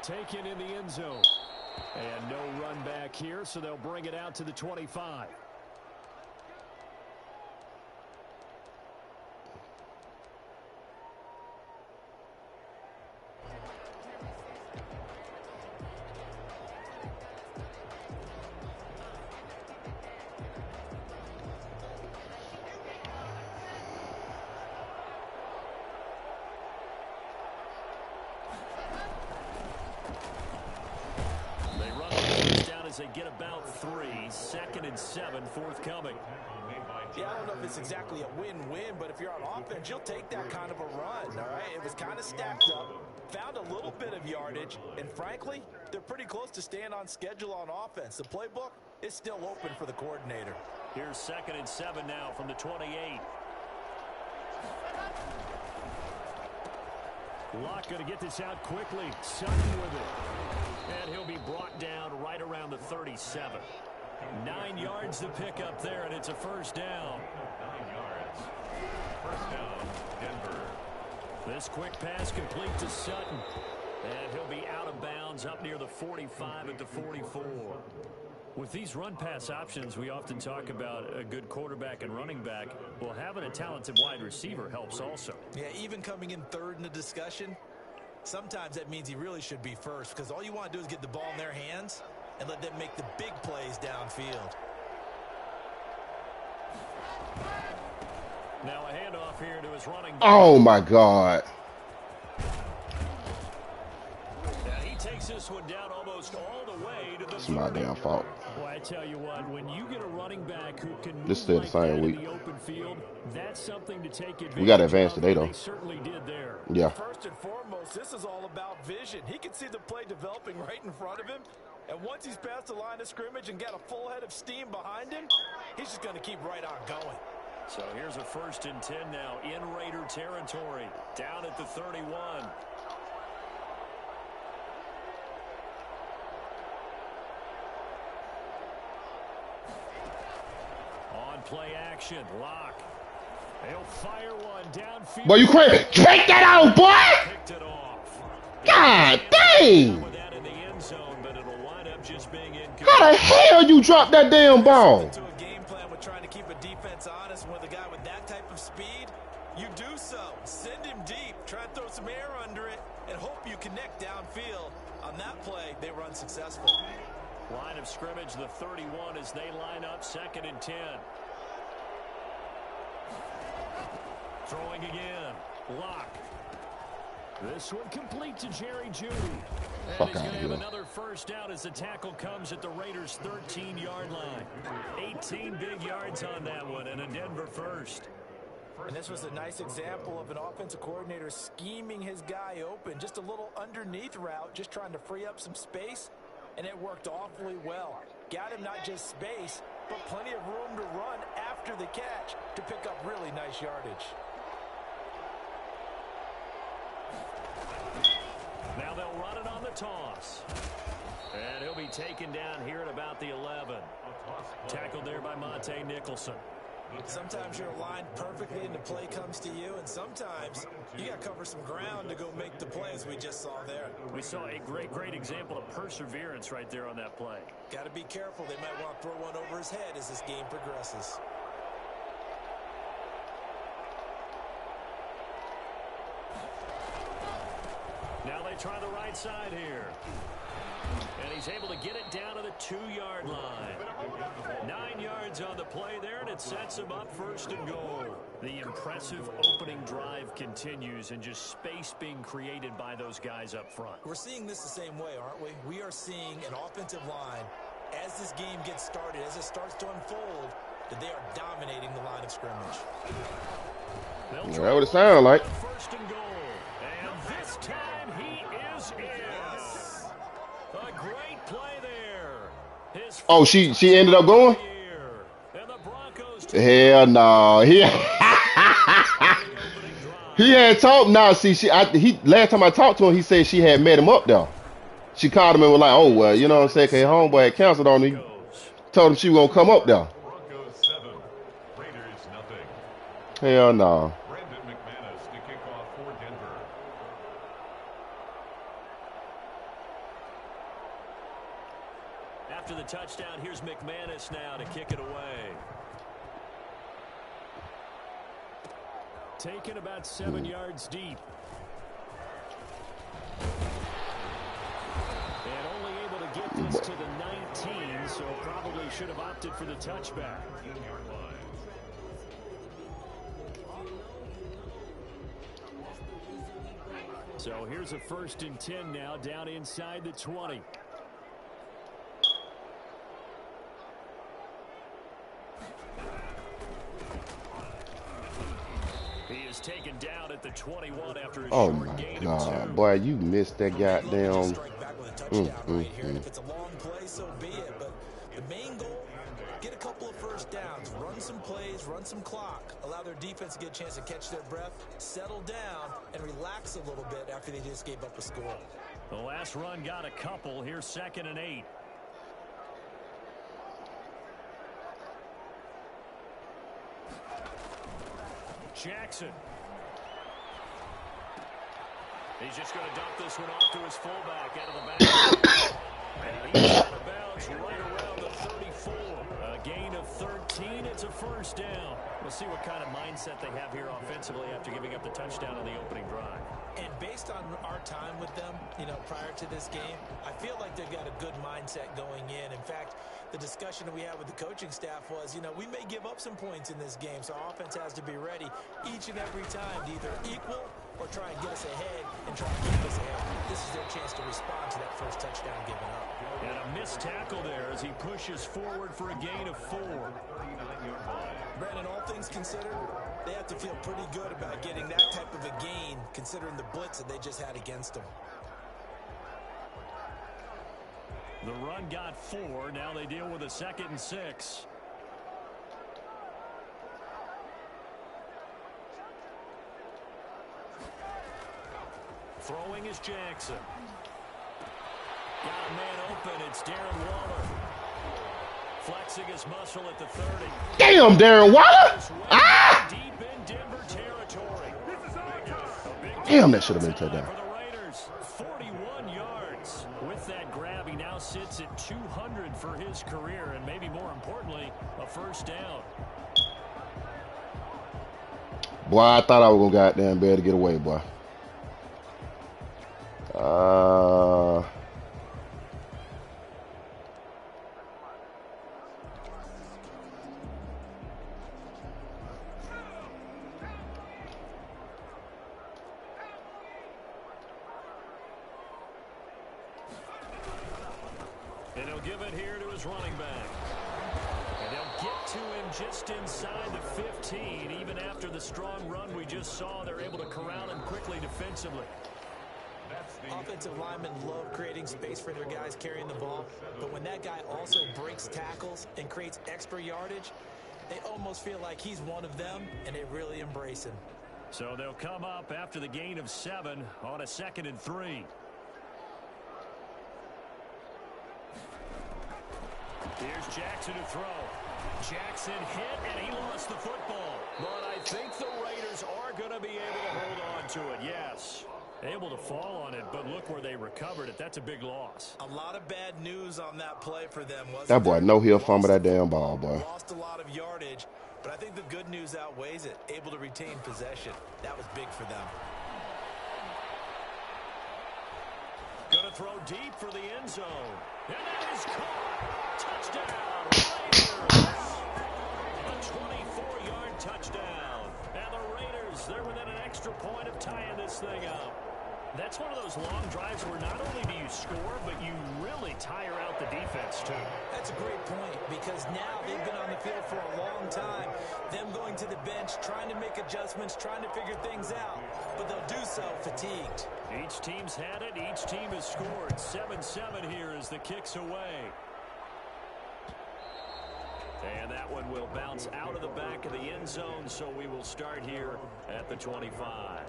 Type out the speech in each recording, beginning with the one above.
Taken in the end zone. And no run back here, so they'll bring it out to the 25. They get about 3, 2nd and 7 forthcoming. Yeah, I don't know if it's exactly a win-win, but if you're on offense, you'll take that kind of a run, all right? It was kind of stacked up, found a little bit of yardage, and frankly, they're pretty close to staying on schedule on offense. The playbook is still open for the coordinator. Here's 2nd and 7 now from the 28. Locke going to get this out quickly. Sutton with it. And he'll be brought down right around the 37. 9 yards to pick up there, and it's a first down. 9 yards. First down, Denver. This quick pass complete to Sutton. And he'll be out of bounds up near the 45 at the 44. With these run-pass options, we often talk about a good quarterback and running back. Well, having a talented wide receiver helps also. Yeah, even coming in third in the discussion, sometimes that means he really should be first, because all you want to do is get the ball in their hands and let them make the big plays downfield. Now a handoff here to his running back. Oh, my God. Now he takes this one down almost all the way to the It's my damn fault. Well, I tell you what, when you get a running back who can This is still the same week. in the open field, that's something to take advantage of. We got advanced today, though. They certainly did there. Yeah. First and foremost, this is all about vision. He can see the play developing right in front of him. And once he's past the line of scrimmage and got a full head of steam behind him, he's just going to keep right on going. So here's a 1st and 10 now in Raider territory, down at the 31. On play action, Locke. They'll fire one downfield. Boy, you crazy. Take that out, boy! Picked it off. God dang! With that in the end zone, but it'll wind up just being incomplete. How the hell you drop that damn ball? To a game plan with trying to keep a defense honest, and with a guy with that type of speed, you do so. Send him deep, try and throw some air under it, and hope you connect downfield. On that play, they were unsuccessful. Line of scrimmage, the 31 as they line up, 2nd and 10. Throwing again. Locke. This one complete to Jerry Jeudy. And Fuck he's going to have here. another first down as the tackle comes at the Raiders' 13-yard line. 18 big yards on that one, and a Denver first. And this was a nice example of an offensive coordinator scheming his guy open. Just a little underneath route, just trying to free up some space, and it worked awfully well. Got him not just space, but plenty of room to run after the catch to pick up really nice yardage. Now they'll run it on the toss. And he'll be taken down here at about the 11. Tackled there by Monte Nicholson. Sometimes you're aligned perfectly and the play comes to you, and sometimes you got to cover some ground to go make the play, as we just saw there. We saw a great example of perseverance right there on that play. Got to be careful. They might want to throw one over his head as this game progresses. Now they try the right side here. And he's able to get it down to the 2-yard line. 9 yards on the play there, and it sets him up 1st and goal. The impressive opening drive continues, and just space being created by those guys up front. We're seeing this the same way, aren't we? We are seeing an offensive line, as this game gets started, as it starts to unfold, that they are dominating the line of scrimmage. That's what it sounds like. 1st and goal. And this time he is in. A great play there. Oh, she ended up going? Hell no. He had talked. Nah, see, last time I talked to him, he said she had met him up there. She called him and was like, oh, well, you know what I'm saying? Cause his homeboy had canceled on him. Told him she was gonna come up there. Broncos 7, Raiders nothing. Hell no. Brandon McManus to kick off for Denver. after the touchdown, here's McManus now to kick it away. Taken about 7 yards deep. And only able to get this to the 19, so probably should have opted for the touchback. So here's a 1st and 10 now, down inside the 20. He is taken down at the 21 after a short gain of 2. Oh my God, boy, you missed that goddamn. If it's a long play, so be it. But the main goal, get a couple of first downs, run some plays, run some clock, allow their defense to get a chance to catch their breath, settle down, and relax a little bit after they just gave up a score. The last run got a couple. Here's 2nd and 8. Jackson. He's just going to dump this one off to his fullback out of the back. And he's out of bounds right around the 34. A gain of 13. It's a 1st down. We'll see what kind of mindset they have here offensively after giving up the touchdown on the opening drive. And based on our time with them, prior to this game, I feel like they've got a good mindset going in. In fact, the discussion that we had with the coaching staff was, we may give up some points in this game, so our offense has to be ready each and every time to either equal or try and get us ahead and try and keep us ahead. This is their chance to respond to that first touchdown given up. And a missed tackle there as he pushes forward for a gain of 4. Brandon, all things considered, they have to feel pretty good about getting that type of a gain considering the blitz that they just had against them. The run got 4. Now they deal with a 2nd and 6. Throwing is Jackson. Got a man open. It's Darren Waller. Flexing his muscle at the 30. Damn, Darren Waller! Ah! Deep in Denver territory. Damn, that should have been a touchdown. For the Raiders, 41 yards. With that grab, he now sits at 200 for his career, and maybe more importantly, a 1st down. Boy, I thought I was gonna goddamn be able to get away, boy. And he'll give it here to his running back. And they'll get to him just inside the 15. Even after the strong run we just saw, they're able to corral him quickly defensively. Offensive linemen love creating space for their guys carrying the ball, but when that guy also breaks tackles and creates extra yardage, they almost feel like he's one of them, and they really embrace him. So they'll come up after the gain of 7 on a 2nd and 3. Here's Jackson to throw. Jackson hit, and he lost the football. But I think the Raiders are going to be able to hold on to it, yes. Able to fall on it, but look where they recovered it. That's a big loss. A lot of bad news on that play for them, wasn't That boy, there? no, he'll fumble that damn ball, boy. Lost a lot of yardage, but I think the good news outweighs it. Able to retain possession. That was big for them. Going to throw deep for the end zone. And that is caught. Touchdown, Raiders. A 24-yard touchdown. And the Raiders, they're within an extra point of tying this thing up. That's one of those long drives where not only do you score, but you really tire out the defense, too. That's a great point because now they've been on the field for a long time. Them going to the bench, trying to make adjustments, trying to figure things out. But they'll do so fatigued. Each team's had it. Each team has scored. 7-7 here as the kick's away. And that one will bounce out of the back of the end zone, so we will start here at the 25.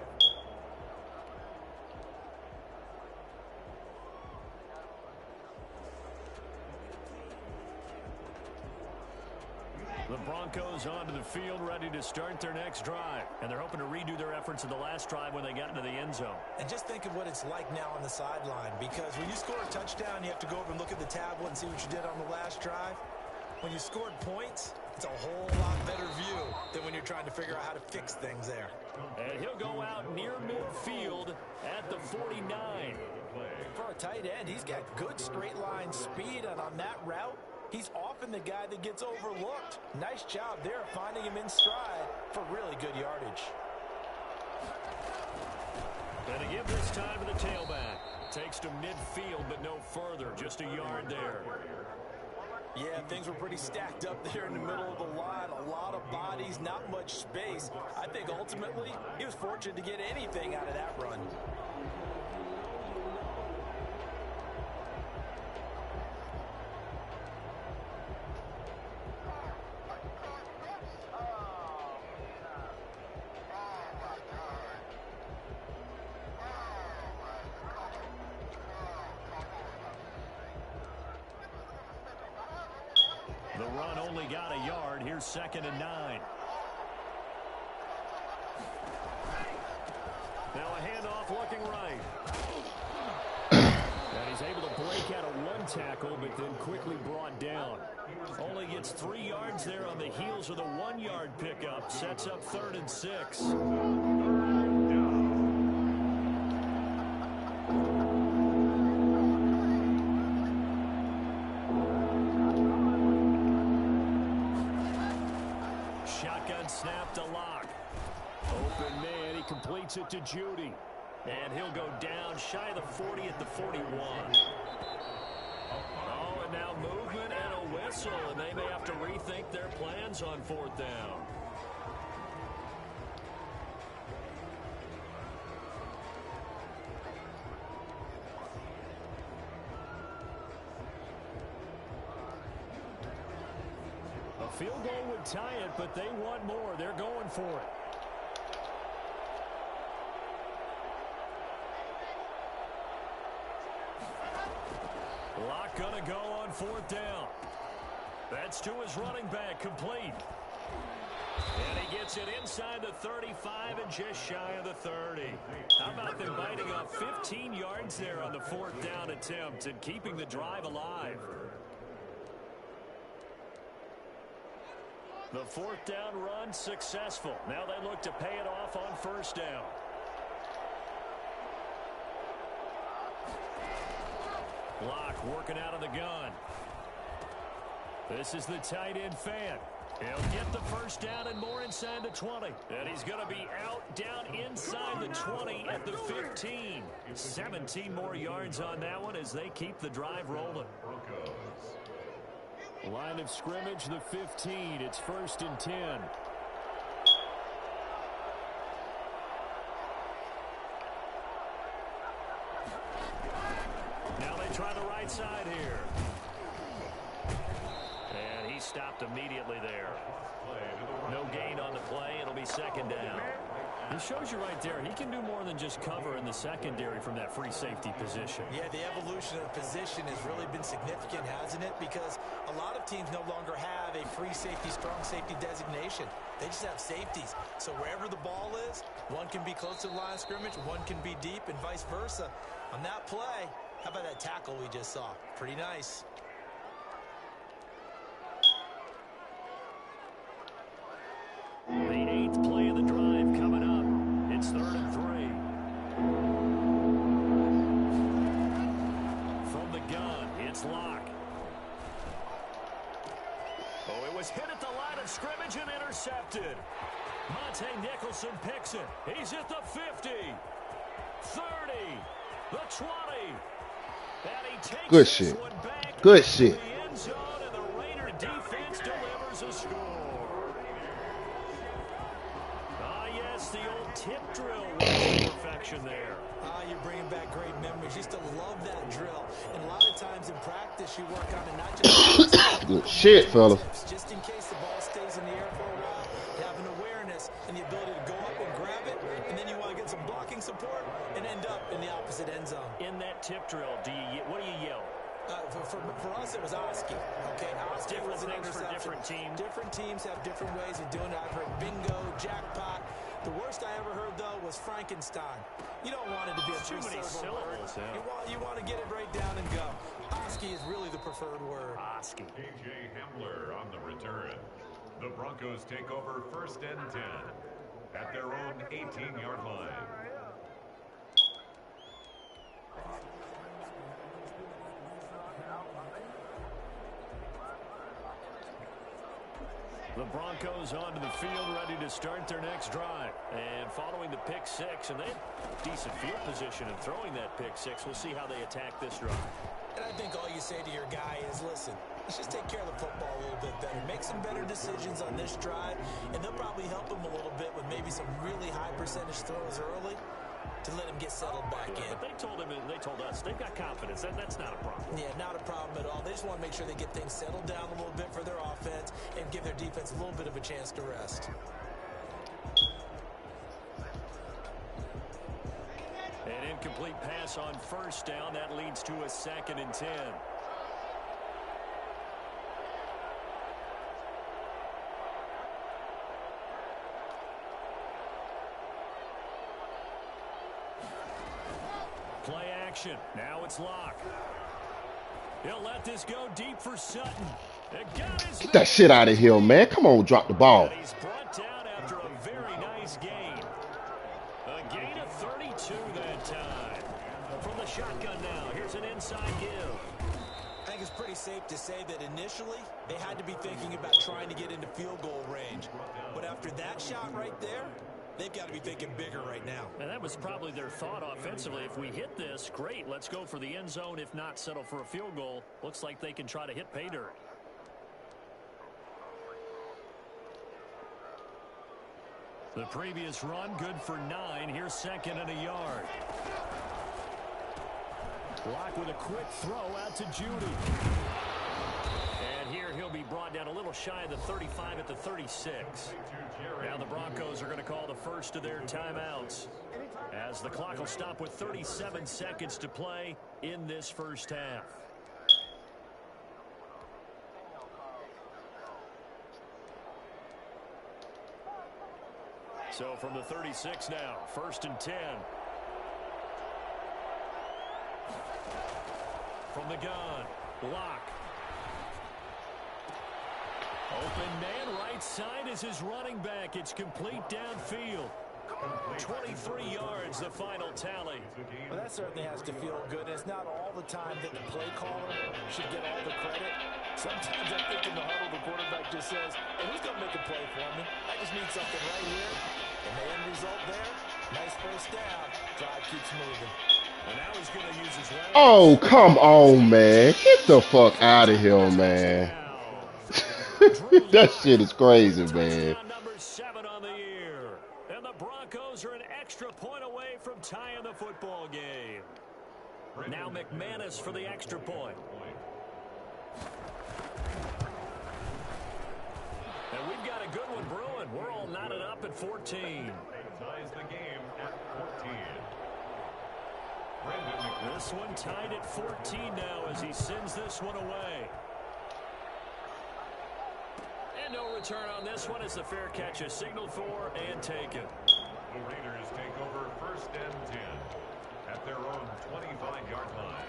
The Broncos Broncos onto the field ready to start their next drive. And they're hoping to redo their efforts in the last drive when they got into the end zone. And just think of what it's like now on the sideline, because when you score a touchdown, you have to go over and look at the tablet and see what you did on the last drive. When you scored points, it's a whole lot better view than when you're trying to figure out how to fix things there. And he'll go out near midfield at the 49. For a tight end, he's got good straight line speed, and on that route, he's often the guy that gets overlooked. Nice job there finding him in stride for really good yardage. And to give this time to the tailback. Takes to midfield, but no further. Just a yard there. Yeah, things were pretty stacked up there in the middle of the line. A lot of bodies, not much space. I think ultimately he was fortunate to get anything out of that run. The run only got a yard. Here's 2nd and 9. Now a handoff looking right. And he's able to break out of one tackle, but then quickly brought down. Only gets 3 yards there on the heels of the 1-yard pickup. Sets up 3rd and 6. Shotgun snap to Locke. Open man, he completes it to Judy. And he'll go down shy of the 40 at the 41. Oh, and now movement and a whistle, and they may have to rethink their plans on 4th down. A field goal would tie it, but they want more. They're going for it. Locke gonna go on 4th down. That's to his running back, complete. And he gets it inside the 35 and just shy of the 30. How about them biting off 15 yards there on the 4th down attempt and keeping the drive alive? The 4th down run successful. Now they look to pay it off on 1st down. Locke working out of the gun. This is the tight end fan. He'll get the 1st down and more inside the 20. And he's going to be out down inside the 20 at the 15. 17 more yards on that one as they keep the drive rolling. Line of scrimmage, the 15. It's 1st and 10. Now they try the right side here. And he stopped immediately there. No gain on the play. It'll be 2nd down. It shows you right there, he can do more than just cover in the secondary from that free safety position. Yeah, the evolution of the position has really been significant, hasn't it? Because a lot of teams no longer have a free safety, strong safety designation. They just have safeties. So wherever the ball is, one can be close to the line of scrimmage, one can be deep, and vice versa. On that play, how about that tackle we just saw? Pretty nice. The 8th play of the drive coming up. It's 3rd and 3. From the gun, it's Locke. Oh, it was hit at the line of scrimmage and intercepted. Monte Nicholson picks it. He's at the 50, 30, the 20. And he takes Good this shit. one back Good into shit. the end zone, and the Raider defense delivers a score. Yes, the old tip drill was perfection there. You're bringing back great memories. Used to love that drill. And a lot of times in practice, you work on it not just Good shit, fellas. just in case the ball stays in the air for a while. You have an awareness and the ability to go up and grab it, and then you want to get some blocking support and end up in the opposite end zone. In that tip drill, what do you yell? For us, it was Oski. Okay, Oski was an things for interception. different teams. Different teams have different ways of doing it. I've heard bingo, jackpot. The worst I ever heard, though, was Frankenstein. You don't want it to be a Too many syllables. Yeah. You want to get it right down and go. Oski is really the preferred word. Oski. A.J. Hamler on the return. The Broncos take over 1st and 10 at their own 18-yard line. The Broncos onto the field, ready to start their next drive. And following the pick six, and they have decent field position in throwing that pick six. We'll see how they attack this drive. And I think all you say to your guy is, listen, let's just take care of the football a little bit better. Make some better decisions on this drive, and they'll probably help him a little bit with maybe some really high percentage throws early to let him get settled back in. But they told him, and they told us, they've got confidence. That's not a problem. Yeah, not a problem at all. They just want to make sure they get things settled down a little bit for their offense and give their defense a little bit of a chance to rest. An incomplete pass on 1st down. That leads to a 2nd and 10. Play action. Now it's Locke. He'll let this go deep for Sutton. Get that shit out of here, man. Come on, drop the ball. He's brought down after a very nice gain. A gain of 32 that time. From the shotgun now, here's an inside give. I think it's pretty safe to say that initially they had to be thinking about trying to get into field goal range. But after that shot right there, they've got to be thinking bigger right now. And that was probably their thought offensively. If we hit this, great. Let's go for the end zone. If not, settle for a field goal. Looks like they can try to hit pay dirt. The previous run, good for 9. Here's 2nd and a yard. Locke with a quick throw out to Judy. And here he'll be brought down a little shy of the 35 at the 36. Now the Broncos are going to call the first of their timeouts, as the clock will stop with 37 seconds to play in this first half. So from the 36 now, 1st and 10. From the gun, Locke. Open man, right side is his running back. It's complete downfield. 23 yards, the final tally. Well, that certainly has to feel good. It's not all the time that the play caller should get all the credit. Sometimes I think in the huddle, the quarterback just says, hey, who's going to make a play for me? I just need something right here. And the end result there, nice first down. Drive keeps moving. And now he's going to use his legs. Oh, come on, man. Get the fuck out of here, man. That shit is crazy, man. Number 7 on the year. And the Broncos are an extra point away from tying the football game. Now McManus for the extra point. And we've got a good one brewing. We're all knotted up at 14. Ties the game at 14. This one tied at 14 now as he sends this one away. And no return on this one as the fair catch is signaled for and taken. The Raiders take over 1st and 10 at their own 25-yard line.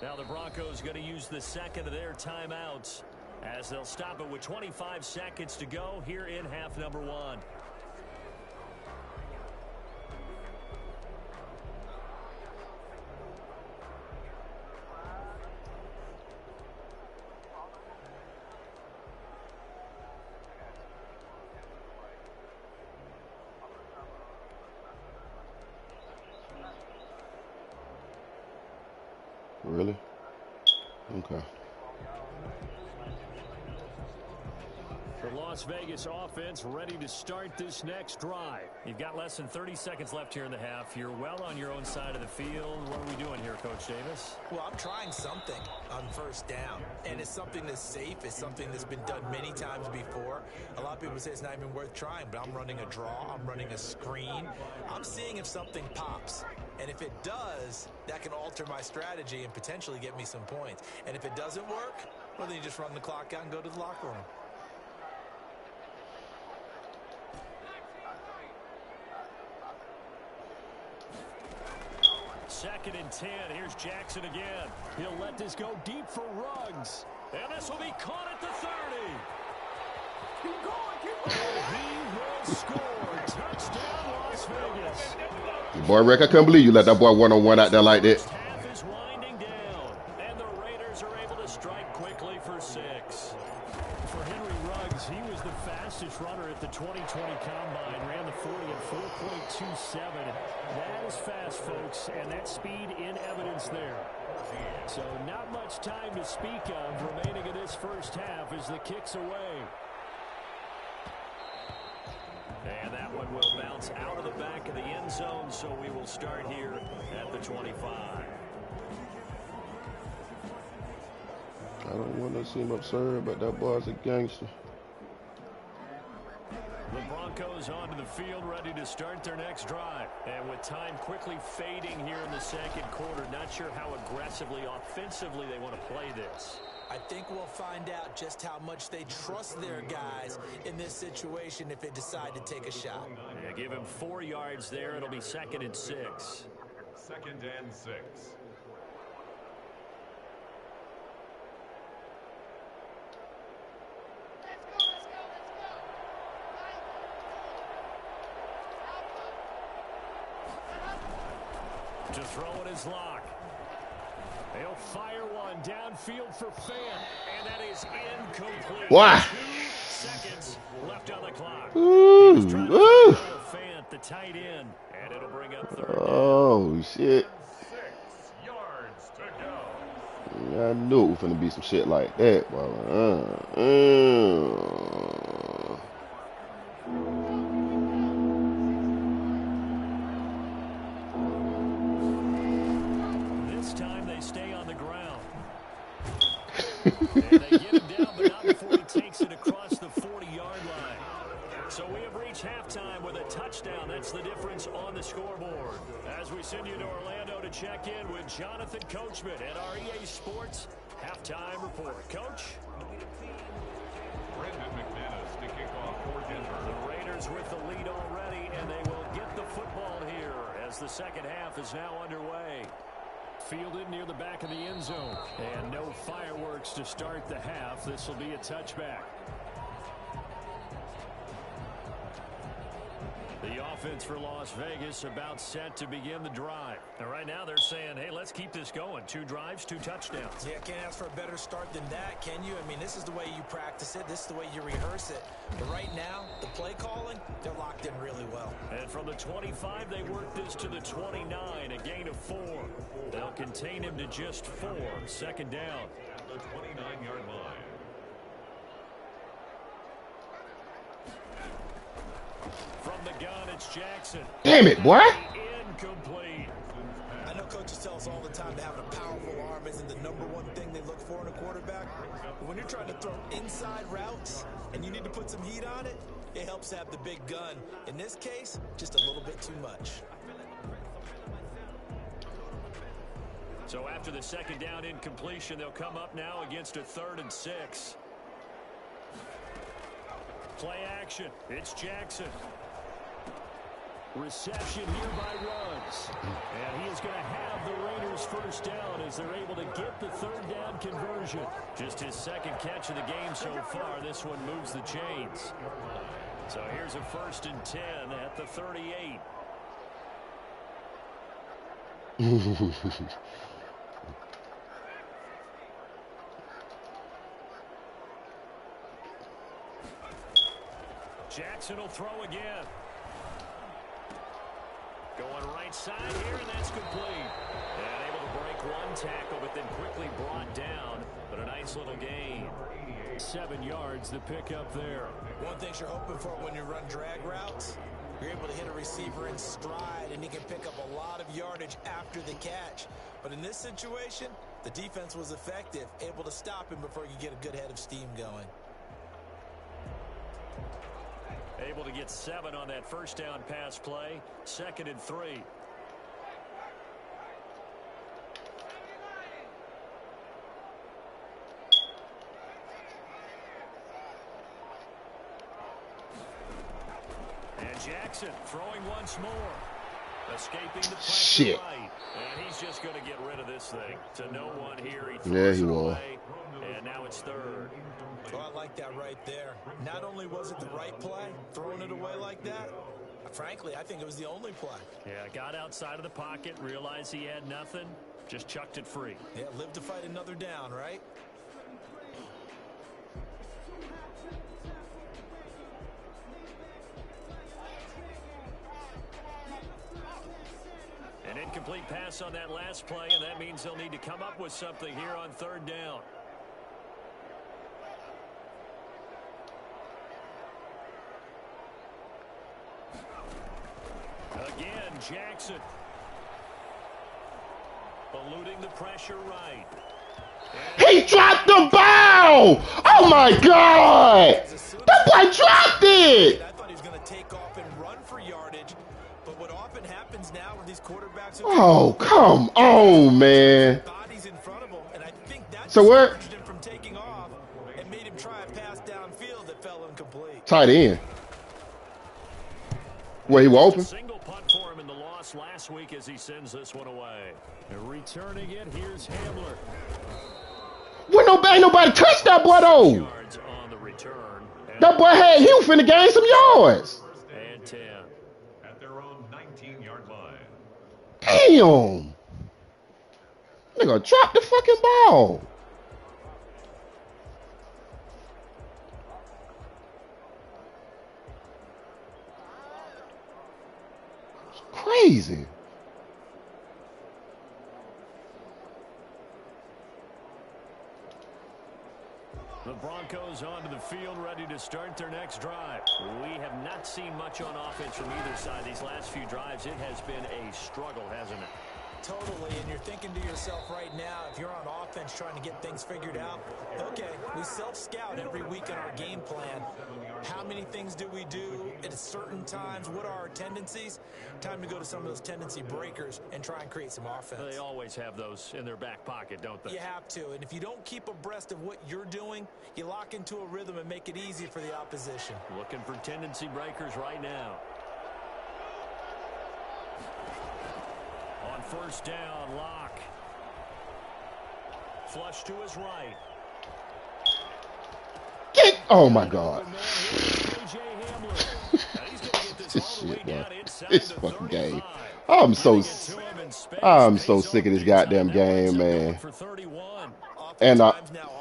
Now the Broncos going to use the 2nd of their timeouts as they'll stop it with 25 seconds to go here in half number 1. Really? Okay. The Las Vegas offense ready to start this next drive. You've got less than 30 seconds left here in the half. You're well on your own side of the field. What are we doing here, Coach Davis? Well, I'm trying something on first down, and it's something that's safe. It's something that's been done many times before. A lot of people say it's not even worth trying, but I'm running a draw. I'm running a screen. I'm seeing if something pops. And if it does, that can alter my strategy and potentially get me some points. And if it doesn't work, well, then you just run the clock out and go to the locker room. Second and 10. Here's Jackson again. He'll let this go deep for Ruggs. And this will be caught at the 30. Keep going, keep going. He will score. Touchdown, Las Vegas. Boy, Rick, I couldn't believe you let that boy one-on-one out there like that. Half is winding down. And the Raiders are able to strike quickly for 6. For Henry Ruggs, he was the fastest runner at the 2020 Combine. Ran the 40 at 4.27. That is fast, folks, and that speed in evidence there. So not much time to speak of remaining in this first half as the kick's away. And that one will bounce out of the back of the end zone, so we will start here at the 25. I don't want to seem absurd, but that boy's a gangster. The Broncos onto the field, ready to start their next drive. And with time quickly fading here in the second quarter, not sure how aggressively, offensively they want to play this. I think we'll find out just how much they trust their guys in this situation if they decide to take a shot. Yeah, give him 4 yards there. It'll be 2nd and 6. 2nd and 6. To throw it is Locke. They'll fire one downfield for Fant, and that is incomplete. Why? 2 seconds left on the clock. Ooh, ooh. Fant, the tight end, and it'll bring up 3rd. Oh, shit. 6 yards to go. I knew it was going to be some shit like that. This time they stay on the ground. And they get him down, but not before he takes it across the 40-yard line. So we have reached halftime with a touchdown. That's the difference on the scoreboard. As we send you to Orlando to check in with Jonathan Coachman at our EA Sports Halftime Report. Coach? Brendan McManus to kick off for Denver. The Raiders with the lead already, and they will get the football here as the second half is now underway. Fielded near the back of the end zone. And no fireworks to start the half. This will be a touchback. The offense for Las Vegas about set to begin the drive. And right now they're saying, hey, let's keep this going. 2 drives, 2 touchdowns. Yeah, can't ask for a better start than that, can you? I mean, this is the way you practice it. This is the way you rehearse it. But right now, the play calling, they're locked in really well. And from the 25, they work this to the 29, a gain of 4. They'll contain him to just 4. 2nd down. At the 29-yard line. From the gun, it's Jackson. Damn it, boy. Incomplete. I know coaches tell us all the time that having a powerful arm isn't the #1 thing they look for in a quarterback. But when you're trying to throw inside routes and you need to put some heat on it, it helps have the big gun. In this case, just a little bit too much. So after the 2nd down incompletion, they'll come up now against a 3rd and 6. Play action. It's Jackson. Reception here by Ruggs. And he is going to have the Raiders first down as they're able to get the 3rd down conversion. Just his 2nd catch of the game so far. This one moves the chains. So here's a 1st and 10 at the 38. Jackson will throw again. Going right side here, and that's complete. And able to break one tackle, but then quickly brought down. But a nice little gain. 7 yards to pick up there. One thing you're hoping for when you run drag routes, you're able to hit a receiver in stride, and he can pick up a lot of yardage after the catch. But in this situation, the defense was effective, able to stop him before he could get a good head of steam going. Able to get 7 on that first down pass play. 2nd and 3. And Jackson throwing once more. Escaping the pressure right. And he's just going to get rid of this thing. To no one here. He throws it away. And now it's 3rd. Well, I like that right there. Not only was it the right play, throwing it away like that, frankly, I think it was the only play. Yeah, got outside of the pocket, realized he had nothing, just chucked it free. Yeah, live to fight another down, right? An incomplete pass on that last play, and that means they'll need to come up with something here on 3rd down. Again, Jackson. Eluding the pressure right. He dropped the ball! Oh my God! That boy dropped it! I thought he was going to take off and run for yardage, but what often happens now with these quarterbacks... Oh, come on, man. Bodies in front of him, and I think that so where? Discouraged him from taking off and made him try a pass downfield that fell incomplete. Tight end. Where he was open? Single punt for him in the loss last week as he sends this one away. And returning it, here's Hamler. Ain't nobody touched that boy though. Yards on the return. That boy he was finna gain some yards. And 10. At their own 19-yard line. Damn. Nigga dropped the fucking ball. It's crazy. The Broncos onto the field, ready to start their next drive. We have not seen much on offense from either side these last few drives. It has been a struggle, hasn't it? Totally, and you're thinking to yourself right now, if you're on offense trying to get things figured out, okay, we self-scout every week in our game plan. How many things do we do at certain times? What are our tendencies? Time to go to some of those tendency breakers and try and create some offense. They always have those in their back pocket, don't they? You have to, and if you don't keep abreast of what you're doing, you lock into a rhythm and make it easy for the opposition. Looking for tendency breakers right now. On 1st down, Locke. Flush to his right. Oh my God. This shit, man. This fucking game. I'm so sick of this goddamn game, man. And now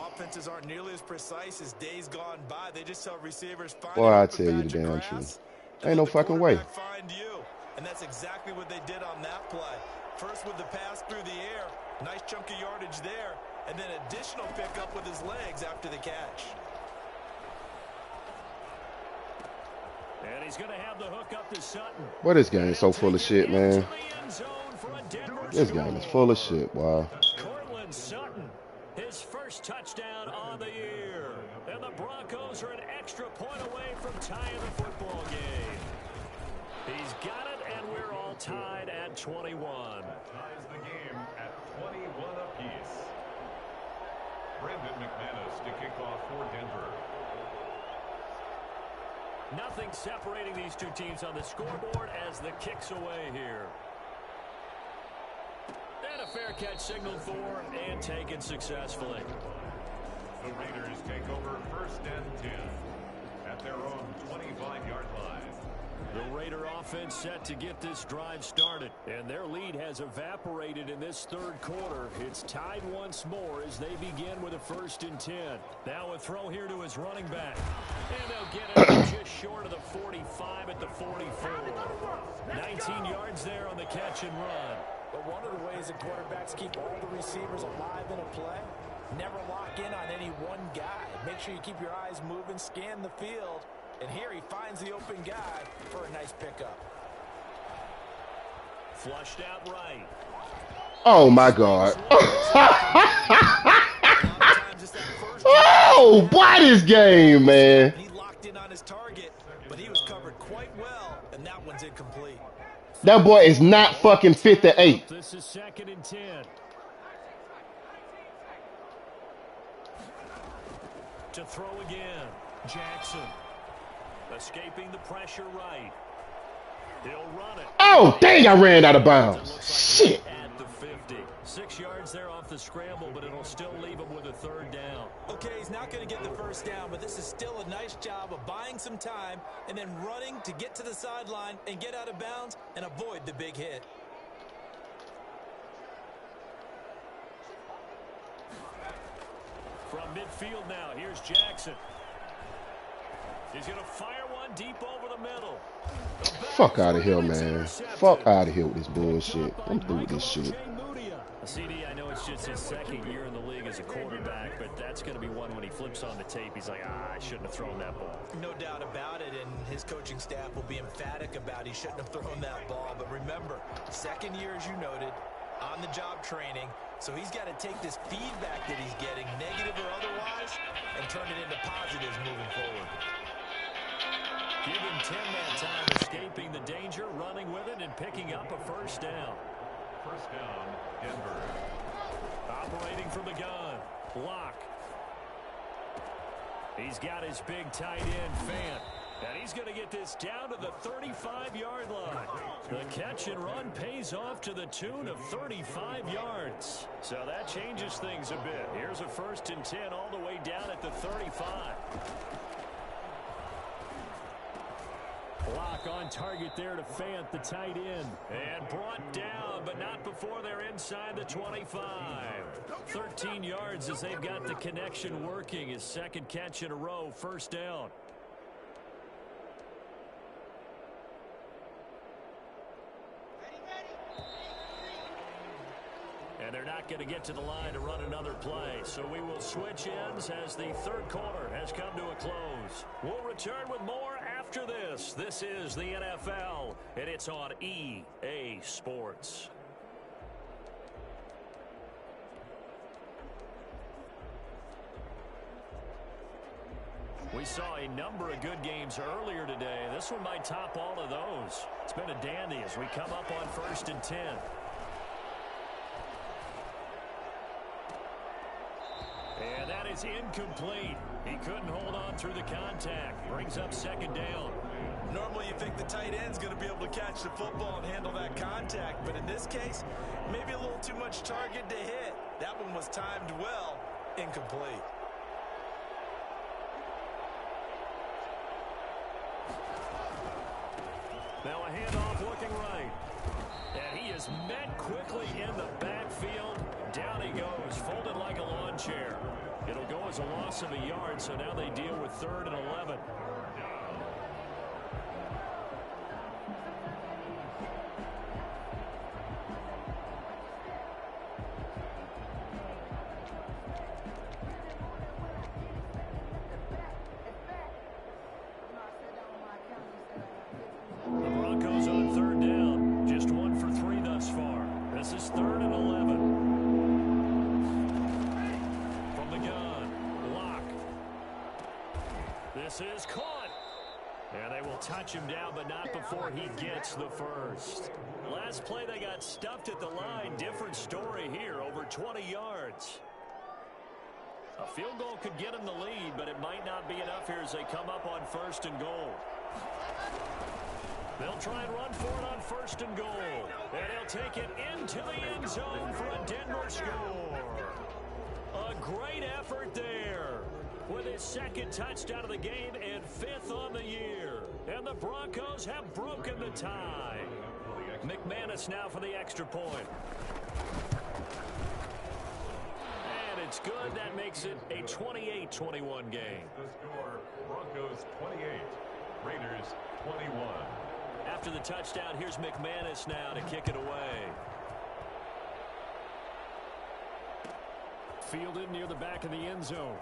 offenses aren't nearly as precise as days gone by. They just tell receivers, boy, I tell you the damn truth. Ain't no fucking way. Find you. And that's exactly what they did on that play. First with the pass through the air, nice chunk of yardage there, and then additional pickup with his legs after the catch. And he's going to have the hook up to Sutton. Boy, this game is so full of shit, man. This game is full of shit, boy. Cortland Sutton, his first touchdown on the year. And the Broncos are an extra point away from tying the football game. He's got it, and we're all tied at 21. Ties the game at 21 apiece. Brandon McManus to kick off for Denver. Nothing separating these two teams on the scoreboard as the kick's away here. And a fair catch signaled for and taken successfully. The Raiders take over 1st and 10 at their own 25-yard line. The Raider offense set to get this drive started, and their lead has evaporated in this 3rd quarter. It's tied once more as they begin with a 1st and 10. Now a throw here to his running back. And they'll get it just short of the 45 at the 44. 19 yards there on the catch and run. But one of the ways that quarterbacks keep all the receivers alive in a play, never lock in on any one guy. Make sure you keep your eyes moving, scan the field. And here he finds the open guy for a nice pickup. Flushed out right. Oh, my God. Oh, boy, this game, man. He locked in on his target, but he was covered quite well, and that one's incomplete. That boy is not fucking 58. This is 2nd and 10. To throw again. Jackson. Escaping the pressure right. He'll run it. Oh, dang, I ran out of bounds. Shit. At the 50. 6 yards there off the scramble, but it'll still leave him with a 3rd down. Okay, he's not going to get the first down, but this is still a nice job of buying some time and then running to get to the sideline and get out of bounds and avoid the big hit. From midfield now, here's Jackson. He's going to fire one deep over the middle. Fuck out of here, man. Fuck out of here with this bullshit. I'm through with this shit. CD, I know it's just his 2nd year in the league as a quarterback, but that's going to be one when he flips on the tape. He's like, I shouldn't have thrown that ball. No doubt about it, and his coaching staff will be emphatic about he shouldn't have thrown that ball. But remember, 2nd year, as you noted, on-the-job training, so he's got to take this feedback that he's getting, negative or otherwise, and turn it into positives moving forward. Give him 10 that time, escaping the danger, running with it, and picking up a 1st down. 1st down, Denver. Operating from the gun. Block. He's got his big tight end, Fant. And he's going to get this down to the 35-yard line. The catch and run pays off to the tune of 35 yards. So that changes things a bit. Here's a 1st and 10 all the way down at the 35. Block on target there to Fant, the tight end. And brought down, but not before they're inside the 25. 13 yards as they've got the connection working. His 2nd catch in a row, 1st down. And they're not going to get to the line to run another play. So we will switch ends as the 3rd quarter has come to a close. We'll return with more after this. This is the NFL, and it's on EA Sports. We saw a number of good games earlier today. This one might top all of those. It's been a dandy as we come up on 1st and 10. And that is incomplete. He couldn't hold on through the contact. Brings up 2nd down. Normally you think the tight end's going to be able to catch the football and handle that contact, but in this case, maybe a little too much target to hit. That one was timed well. Incomplete. Now a handoff looking right. And he is met quickly in the backfield. Down he goes, folded like a lawn chair. It'll go as a loss of a yard, so now they deal with 3rd and 11. The Broncos on 3rd down. Just 1 for 3 thus far. This is 3rd and 11. From the gun, Lock. This is caught. And they will touch him down, but not before he gets the 1st. Last play, they got stuffed at the line. Different story here, over 20 yards. A field goal could get him the lead, but it might not be enough here as they come up on 1st and goal. They'll try and run for it on 1st and goal. And he'll take it into the end zone for a Denver score. A great effort there with his 2nd touchdown of the game and 5th on the year. And the Broncos have broken the tie. McManus now for the extra point. And it's good. That makes it a 28-21 game. The score, Broncos 28, Raiders 21. After the touchdown, here's McManus now to kick it away. Fielded near the back of the end zone.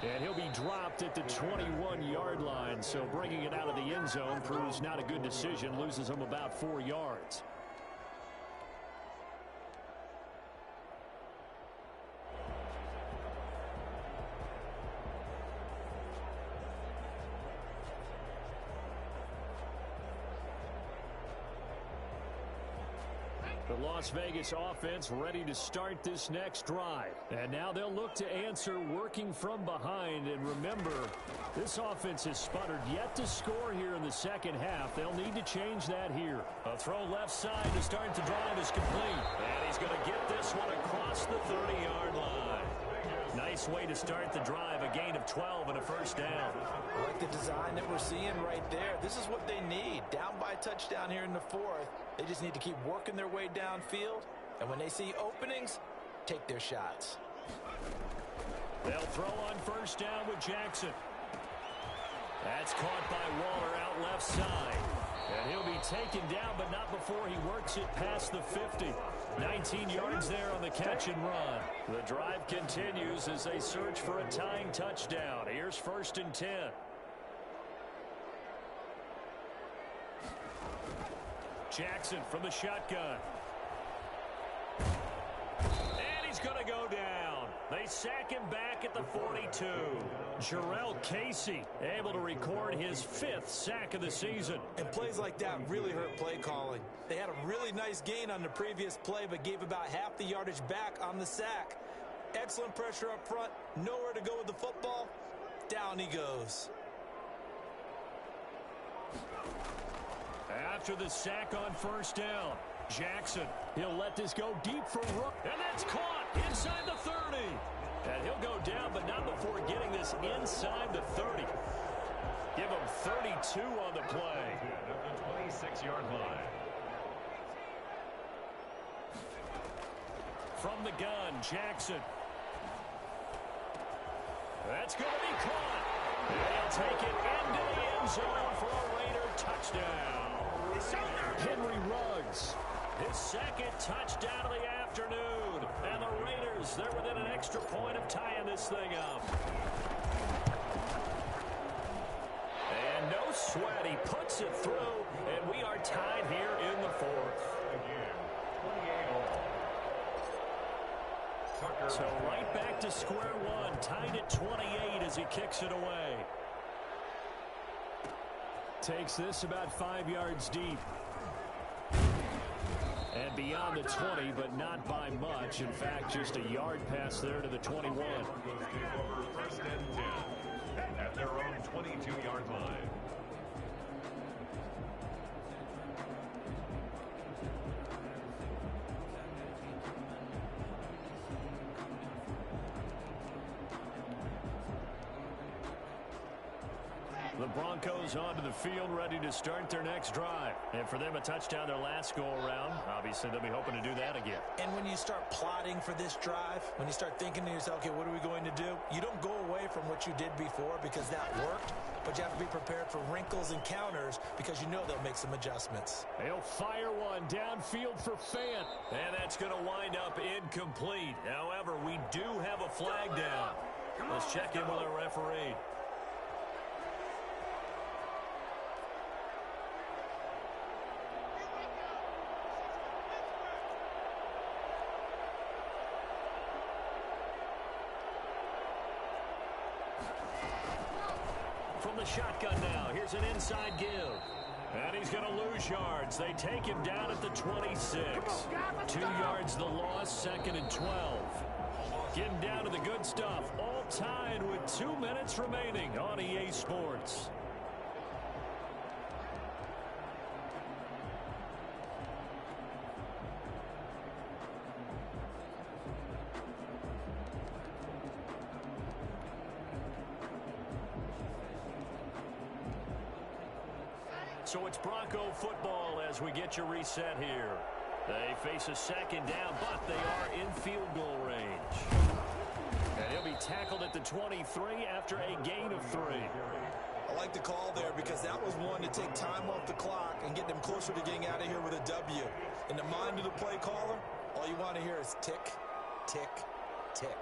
And he'll be dropped at the 21-yard line, so bringing it out of the end zone proves not a good decision, loses him about 4 yards. The Las Vegas offense ready to start this next drive. And now they'll look to answer working from behind. And remember, this offense has sputtered yet to score here in the second half. They'll need to change that here. A throw left side to start the drive is complete. And he's going to get this one across the 30-yard line. Nice way to start the drive, a gain of 12 and a first down. I like the design that we're seeing right there. This is what they need. Down by a touchdown here in the fourth. They just need to keep working their way downfield. And when they see openings, take their shots. They'll throw on first down with Jackson. That's caught by Waller out left side. And he'll be taken down, but not before he works it past the 50. 19 yards there on the catch and run. The drive continues as they search for a tying touchdown. Here's 1st and 10. Jackson from the shotgun. And he's going to go down. They sack him back at the 42. Jarrell Casey able to record his 5th sack of the season. And plays like that really hurt play calling. They had a really nice gain on the previous play, but gave about half the yardage back on the sack. Excellent pressure up front. Nowhere to go with the football. Down he goes. After the sack on first down, Jackson, he'll let this go deep for Rook. And that's caught inside the 30. And he'll go down, but not before getting this inside the 30. Give him 32 on the play. At the 26-yard line. From the gun, Jackson. That's going to be caught. And he'll take it into the end zone for a Raider touchdown. Henry Ruggs, his 2nd touchdown of the afternoon. And the Raiders, they're within an extra point of tying this thing up. And no sweat, he puts it through, and we are tied here in the 4th. So right back to square one, tied at 28 as he kicks it away. Takes this about 5 yards deep. And beyond the 20, but not by much. In fact, just a yard pass there to the 21. First and 10 at their own 22-yard line. The Broncos onto the field, ready to start their next drive. And for them, a touchdown their last go-around. Obviously, they'll be hoping to do that again. And when you start plotting for this drive, when you start thinking to yourself, okay, what are we going to do? You don't go away from what you did before because that worked, but you have to be prepared for wrinkles and counters because you know they'll make some adjustments. They'll fire one downfield for Fant. And that's going to wind up incomplete. However, we do have a flag down. Let's check in with our referee. From the shotgun now, here's an inside give. And he's going to lose yards. They take him down at the 26. 2 yards the loss, 2nd and 12. Getting down to the good stuff. All tied with 2 minutes remaining on EA Sports. So it's Bronco football as we get you reset here. They face a second down, but they are in field goal range. And he'll be tackled at the 23 after a gain of 3. I like the call there because that was one to take time off the clock and get them closer to getting out of here with a W. In the mind of the play caller, all you want to hear is tick, tick, tick.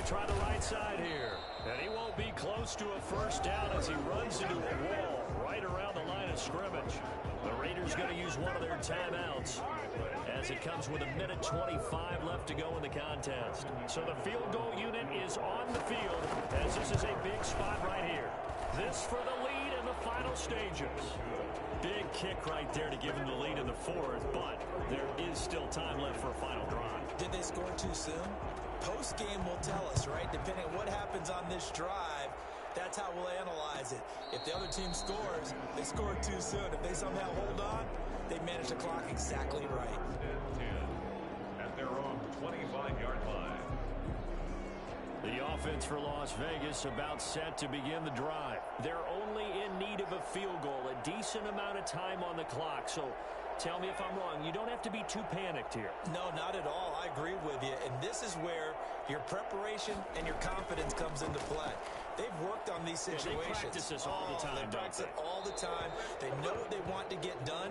Try the right side here, and he won't be close to a first down as he runs into a wall right around the line of scrimmage. The Raiders going to use one of their timeouts as it comes with 1:25 left to go in the contest. So the field goal unit is on the field as this is a big spot right here. This for the lead in the final stages. Big kick right there to give him the lead in the fourth, but there is still time left for a final drive. Did they score too soon? Post-game will tell us, right? Depending on what happens on this drive, that's how we'll analyze it. If the other team scores, they scored too soon. If they somehow hold on, they manage the clock exactly right. 10 at their own 25-yard line. The offense for Las Vegas about set to begin the drive. They're only in need of a field goal, a decent amount of time on the clock. So tell me if I'm wrong. You don't have to be too panicked here. No, not at all. I agree with you. And this is where your preparation and your confidence comes into play. They've worked on these situations. They practice this all the time, They practice it all the time. They know what they want to get done.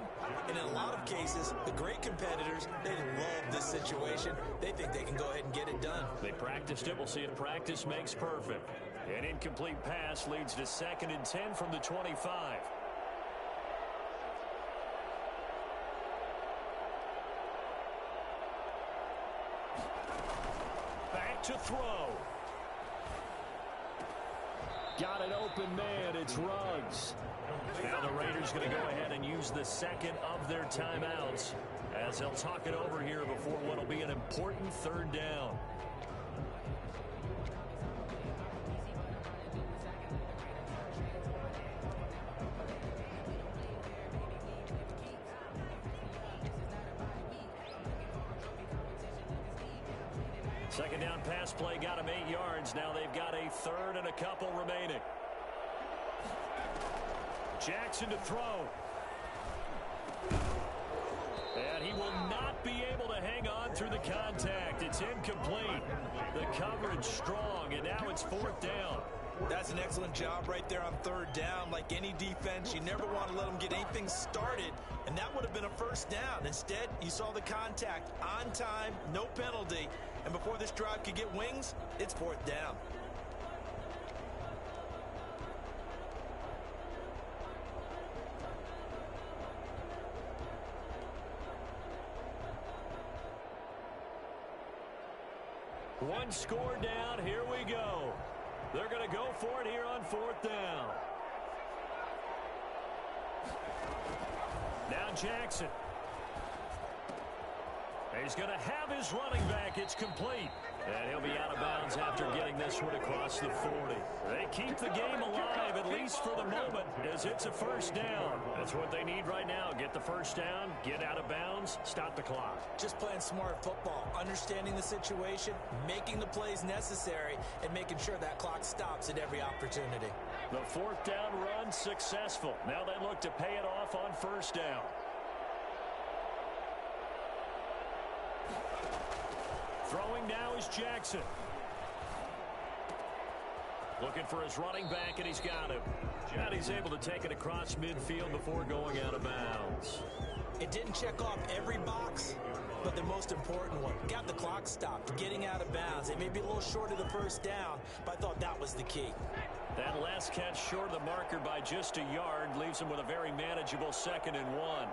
And in a lot of cases, the great competitors, they love this situation. They think they can go ahead and get it done. They practiced it. We'll see if practice makes perfect. An incomplete pass leads to 2nd and 10 from the 25. Back to throw. Got an open man. It's Ruggs. Now the Raiders going to go ahead and use the second of their timeouts as they'll talk it over here before what will be an important 3rd down. Second down pass play got him 8 yards. Now they've got a 3rd and a couple remaining. Jackson to throw. And he will not be able to hang on through the contact. It's incomplete. The coverage strong, and now it's 4th down. That's an excellent job right there on 3rd down. Like any defense, you never want to let them get anything started, and that would have been a 1st down. Instead, you saw the contact on time, no penalty, and before this drive could get wings, it's 4th down. One score down. Here we go. They're going to go for it here on 4th down. Now Jackson. He's going to have his running back. It's complete. And he'll be out of bounds after getting this one across the 40. They keep the game alive, at least for the moment, as it's a 1st down. That's what they need right now. Get the 1st down, get out of bounds, stop the clock. Just playing smart football, understanding the situation, making the plays necessary, and making sure that clock stops at every opportunity. The 4th down run successful. Now they look to pay it off on 1st down. Throwing now is Jackson. Looking for his running back, and he's got him. And he's able to take it across midfield before going out of bounds. It didn't check off every box, but the most important one. Got the clock stopped, getting out of bounds. It may be a little short of the 1st down, but I thought that was the key. That last catch short of the marker by just a yard leaves him with a very manageable 2nd and 1.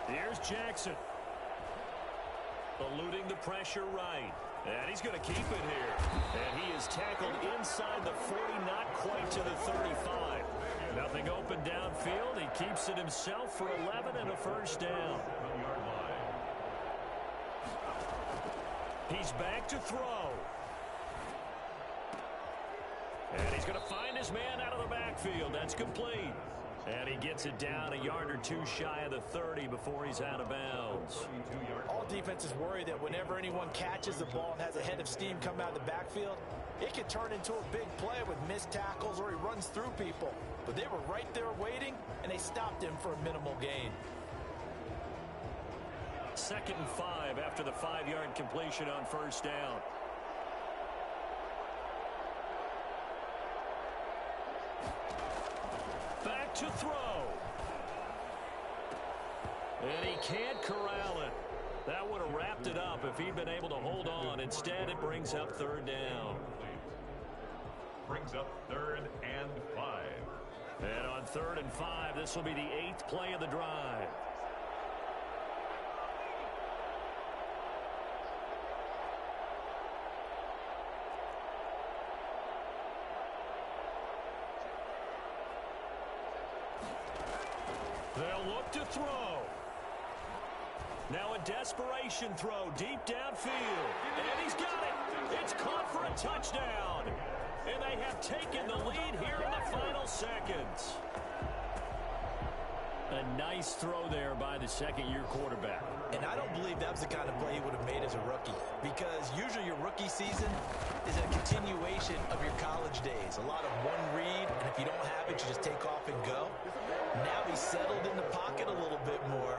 Here's Jackson. Eluding the pressure right. And he's going to keep it here. And he is tackled inside the 40, not quite to the 35. Nothing open downfield. He keeps it himself for 11 and a 1st down. He's back to throw. And he's going to find his man out of the backfield. That's complete. And he gets it down a yard or two shy of the 30 before he's out of bounds. All defenses worry that whenever anyone catches the ball and has a head of steam come out of the backfield, it can turn into a big play with missed tackles or he runs through people. But they were right there waiting, and they stopped him for a minimal gain. 2nd and 5 after the 5-yard completion on first down. Back to throw. And he can't corral it. That would have wrapped it up if he'd been able to hold on. Instead, it brings up 3rd down. Brings up 3rd and 5. And on 3rd and 5, this will be the 8th play of the drive. They'll look to throw. Now a desperation throw deep downfield. And he's got it. It's caught for a touchdown. And they have taken the lead here in the final seconds. A nice throw there by the second-year quarterback. And I don't believe that was the kind of play he would have made as a rookie, because usually your rookie season is a continuation of your college days. A lot of one read, and if you don't have it, you just take off and go. Now he's settled in the pocket a little bit more,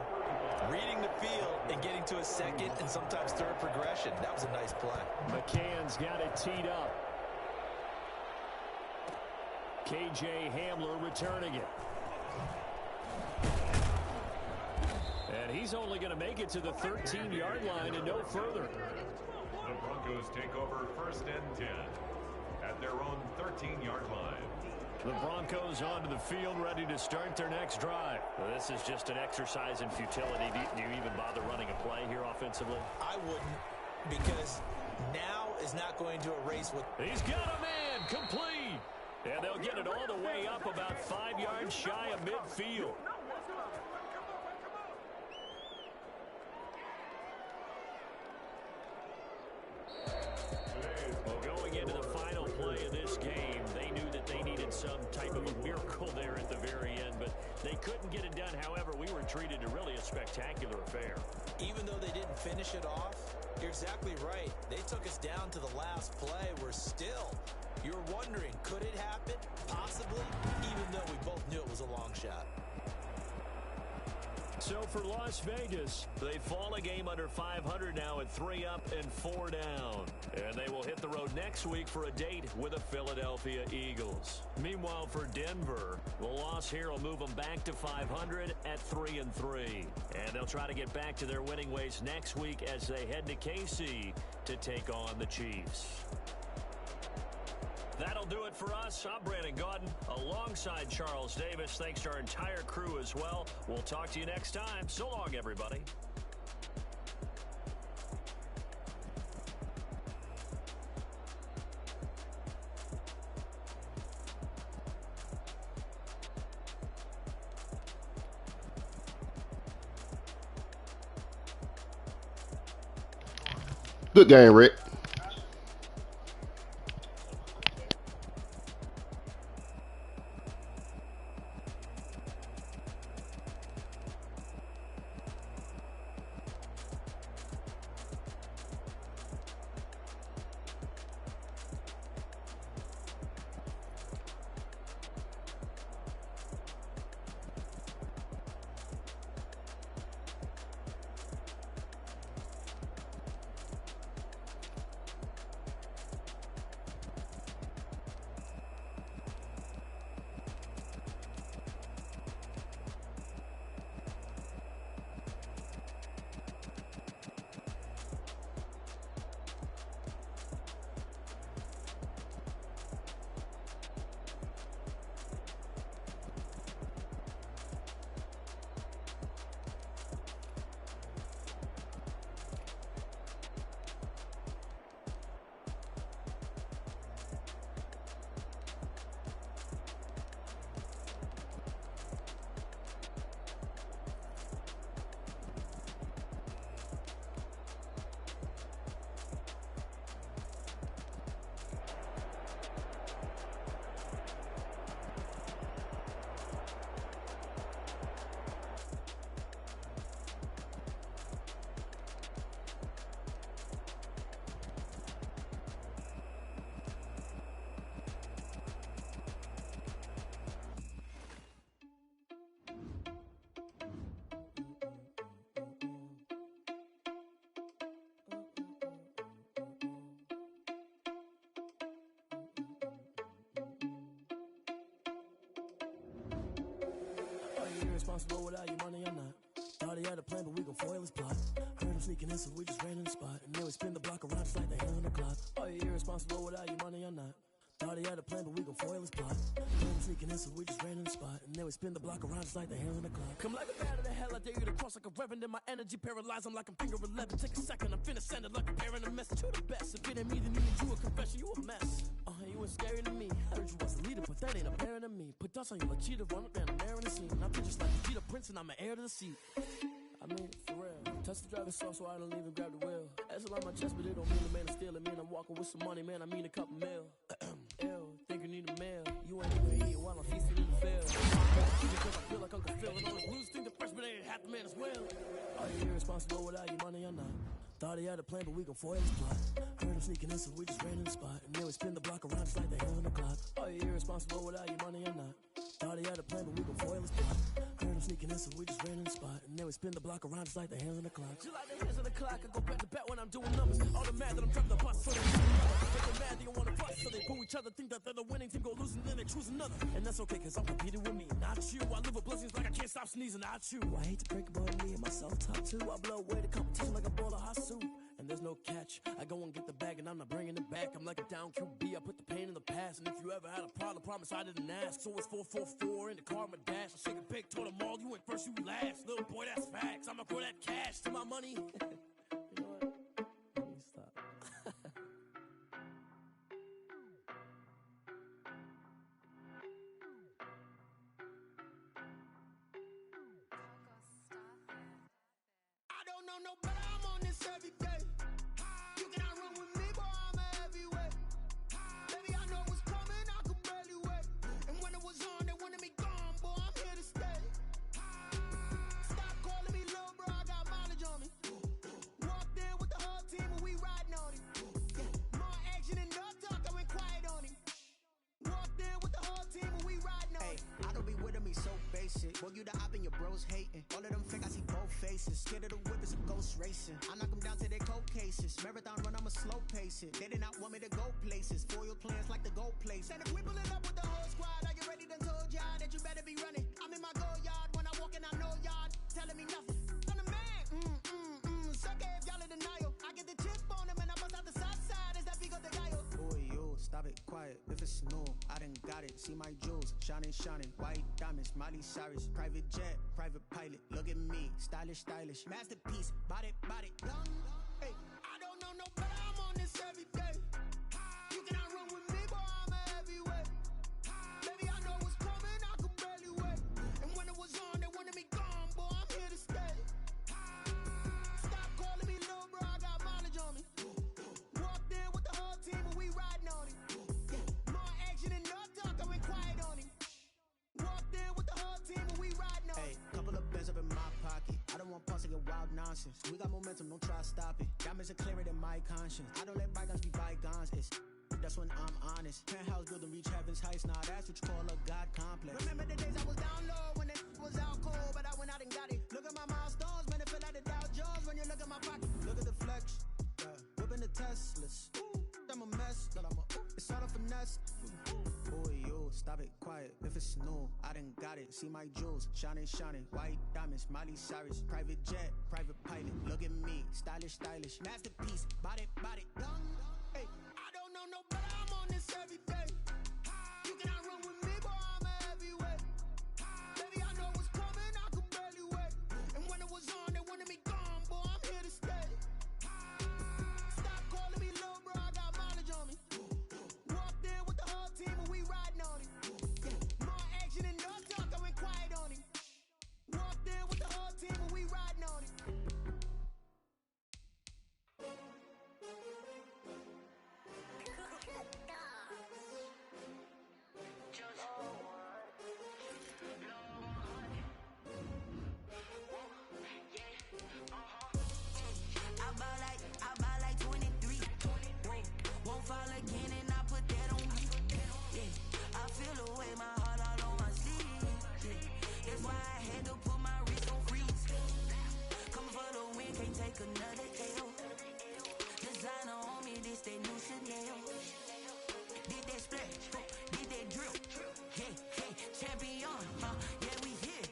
reading the field and getting to a second and sometimes third progression. That was a nice play. McCann's got it teed up. KJ Hamler returning it. And he's only going to make it to the 13-yard line and no further. The Broncos take over 1st and 10 at their own 13-yard line. The Broncos onto the field, ready to start their next drive. Well, this is just an exercise in futility. Do you even bother running a play here offensively? I wouldn't, because now is not going to erase what... He's got a man, complete. And they'll get it all the way up about 5 yards shy of midfield. Well, going into the final play of this game, they knew that they needed some type of a miracle there at the very end, but they couldn't get it done. However, we were treated to really a spectacular affair. Even though they didn't finish it off, you're exactly right. They took us down to the last play. We're still... You're wondering, could it happen? Possibly, even though we both knew it was a long shot. So for Las Vegas, they fall a game under 500 now at 3 up and 4 down. And they will hit the road next week for a date with the Philadelphia Eagles. Meanwhile, for Denver, the loss here will move them back to 500 at 3 and 3. And they'll try to get back to their winning ways next week as they head to KC to take on the Chiefs. That'll do it for us. I'm Brandon Gaudin alongside Charles Davis. Thanks to our entire crew as well. We'll talk to you next time. So long, everybody. Good game, Rick. you irresponsible without your money or not? Thought he had a plan, but we gon' foil his plot. Heard him sneaking in, so we just ran in the spot. And then we spin the block around just like the hand on the clock. Are you irresponsible without your money or not? Thought he had a plan, but we gon' foil his plot. Heard him sneaking in, so we just ran in the spot. And then we spin the block around just like the hand on the clock. Come like a bat of the hell, I dare you to cross like a reverend. In my energy paralyzed, I'm like I'm finger 11. Take a second, I'm finna send it like a parent a message to the best. If it ain't me, then you need you a confession, you a mess. You ain't scary to me. Heard you was a leader, but that ain't apparent to me. Put dust on you like cheetah, run up down the air in the scene. I feel just like a cheetah prince, and I'm an heir to the seat. I mean, for real. Touch the driver's sauce so I don't even grab the wheel. That's on my chest, but it don't mean the man is stealing. Man, I'm walking with some money, man, I mean a couple mil. Ew, think you need a mail. You ain't even eat while I'm feasting in the field. Because I feel like Uncle Phil, and all those losers think the freshman ain't half the man as well. Are you irresponsible without your money or not? Thought he had a plan, but we gon' foil his plot. Heard him sneaking in, so we just ran in the spot. And then we spin the block around just like the hand on the clock. Are you irresponsible without your money or not? Thought he had a plan, but we gon' foil his plot. Heard him sneaking in, so we just ran in the spot. And then we spin the block around just like the hands on the clock. Just like the hands on the clock, I go back to back when I'm doing numbers. All the mad that I'm dropping the bus, so they choose another. But they're mad they don't wanna bust, so they boo each other. Think that they're the winning team, go losing, then they choose another. And that's okay, cause I'm competing with me, not you. I live with blessings like I can't stop sneezing, not you. I hate to break it, but me and myself top two. I blow away the competition like a bowl of hot soup. And there's no catch. I go and get the bag and I'm not bringing it back. I'm like a down QB, I put the pain in the past. And if you ever had a problem, promise I didn't ask. So it's 444 in the car, my dash. I shake a pig, told them all, you went first, you last. Little boy, that's facts. I'ma grow that cash to my money. You know what? Let me stop. I don't know no better, I'm on this every day. You cannot run with me, boy, I'm a heavyweight. Baby, I know what's coming, I could barely wait. And when it was on, they wanted me gone, boy, I'm here to stay. Stop calling me little bro, I got mileage on me. Walked in with the whole team and we riding on it. More action and no talk, I went quiet on it. Walked in with the whole team and we riding on it. I don't be with me so basic. Boy, you the op and your bros hating. All of them fake, I see both faces. Scared of the whip, it's a ghost racing. I knock them down to their cold cases. Marathon run, I'ma slow pace it. They did not want me to go places. Foil plans like the gold place. And if we pulling up with the whole squad, are you ready? Done told y'all that you better be running. I'm in my go yard when I walk in, I know y'all telling me nothing. I'm the man, suck it if y'all in denial. I get the chip on him and I bust out the south side. Is that Vigo the Gallo? Boy, yo, stop it, quiet. If it's new, I done got it. See my jewels, shining, shining. White diamonds, Miley Cyrus. Private jet, private pilot. Look at me, stylish, stylish. Masterpiece, body, body. Hey, I don't know no better, I'm on this every day. You cannot run with me, boy, I'm a heavyweight. Baby, I know what's coming, I could barely wait. And when it was on, they wanted me gone, boy, I'm here to stay. Stop calling me little bro, I got mileage on me. Walked in with the whole team and we riding on it. More action and no talk, I went quiet on it. Walked in with the whole team and we riding on it. Hey, couple of bands up in my pocket. I don't want pause to get wild nonsense. We got momentum, don't try to stop it. Diamonds are clearer than my conscience. I don't let bygones be bygones. That's when I'm honest. Penthouse building reach heaven's heights. Nah, that's what you call a God complex. Remember the days I was down low when it was out cold, but I went out and got it. Look at my milestones, man, it feel like the Dow Jones when you look at my pocket. Look at the flex. Whipping the Teslas. I'm a mess, but it's all a finesse. Boy, yo, stop it, quiet. If it's new, I done got it. See my jewels, shining, shining. White diamonds, Miley Cyrus. Private jet, private pilot. Look at me, stylish, stylish. Masterpiece, body, body. Hey, I don't know no better, I'm on this every day. You cannot run with me, boy, I'm a heavyweight. Baby, I know what's coming, I could barely wait. And when it was on, they wanted me gone, boy, I'm here to stay. Stop calling me little bro, I got mileage on me. Walked in with the whole team and we riding on it. More action and no talk, I went quiet on it. Walked in with the whole team and we riding on it. I buy like 23. Won't fall again and I put that on me. Yeah, I feel the way, my heart all on my sleeve. Yeah, that's why I had to put my wrist on freeze. Coming for the win, can't take another L. Designer on me, this that new Chanel. Did that splash, did that drip. Hey, hey, champion, yeah, we here.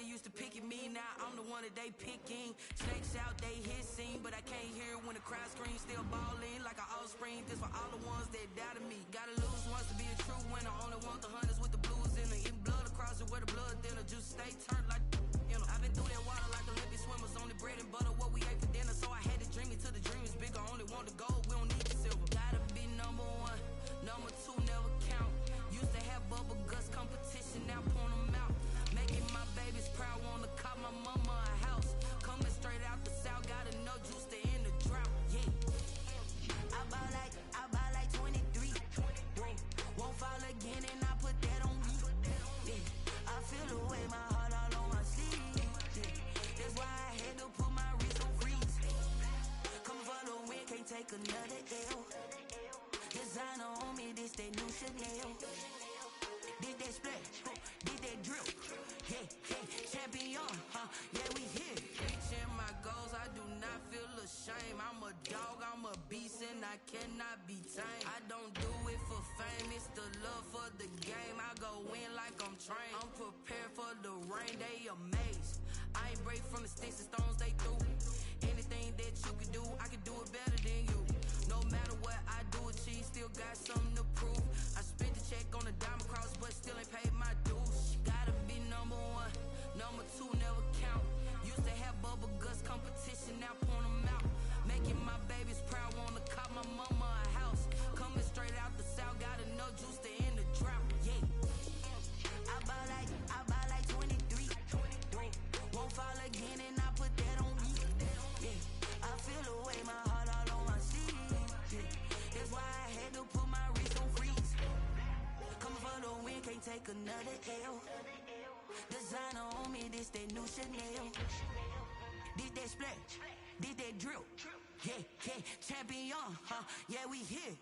Everybody used to pick at me, now I'm the one that they picking. Snakes out, they hissing, but I can't hear when the crowd screams. Still balling like an offspring. This for all the ones that doubted me. Gotta lose once to be a true winner. Only want the hunters with the blues in it. Eating blood across it where the blood thinner. Just stay turned like you know. I've been through that water like Olympic swimmers. Only bread and butter what we ate for dinner. So I had to dream it till the dream is bigger. Only want the gold, we don't need the silver. Gotta be number one, number two never count. Used to have bubble guts competition, now point them out. Making my babies proud, wanna cop my mama a house. Coming straight out the south, got enough juice to end the drought. Yeah. I buy like 23. Whoa. Won't fall again and I put that on me. Yeah. I feel the way, my heart all on my sleeve. Yeah. That's why I had to put my wrist on freeze. Coming for the win, can't take another L. Designer on me, this that new Chanel. Did that splash, did that drill. Yeah, champion, yeah, we here. Reaching my goals, I do not feel ashamed. I'm a dog, I'm a beast, and I cannot be tamed. I don't do it for fame, it's the love for the game. I go in like I'm trained. I'm prepared for the rain, they amazed. I ain't break from the sticks and stones they threw. Anything that you can do, I can do it better than you. No matter what I do, achieve, still got something to prove. I spent the check on the diamond cross, but still ain't paid my dues. Gotta be number one, number two never count. Used to have bubble guts competition, now point them out. Making my babies proud, wanna cop my mama a house. Coming straight out the south, got enough juice to end the drought. Yeah. I buy like 23. Won't fall again and I put that on me. Yeah. I feel the way, my heart all on my sleeve. Yeah. That's why I had to put my wrist on freeze. Coming for the win, can't take another L. Designer on me, this that new Chanel. Did that splash, did that drill. Yeah, champion, yeah, we here.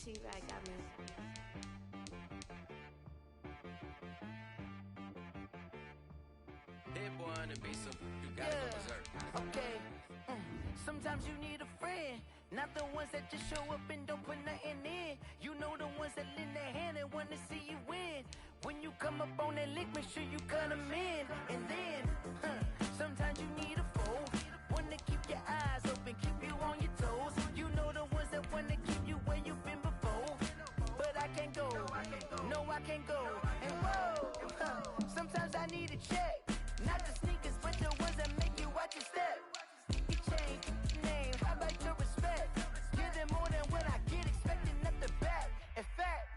T-Rag got me. That boy on the beat, so you gotta go berserk. Okay. Sometimes you need a friend, not the ones that just show up and don't put nothing in. You know the ones that lend their hand and want to see you win. When you come up on that lick, make sure you cut them in. And then, sometimes you need a foe, one to keep your eyes open, keep you on your toes. You know the ones that want to keep you where you've been before. But I can't go, no I can't go. And whoa, sometimes I need a check. Not the sneakers, but the ones that make you watch your step. Your chain, name, I like your respect. Give them more than what I get, expecting at the back. In fact,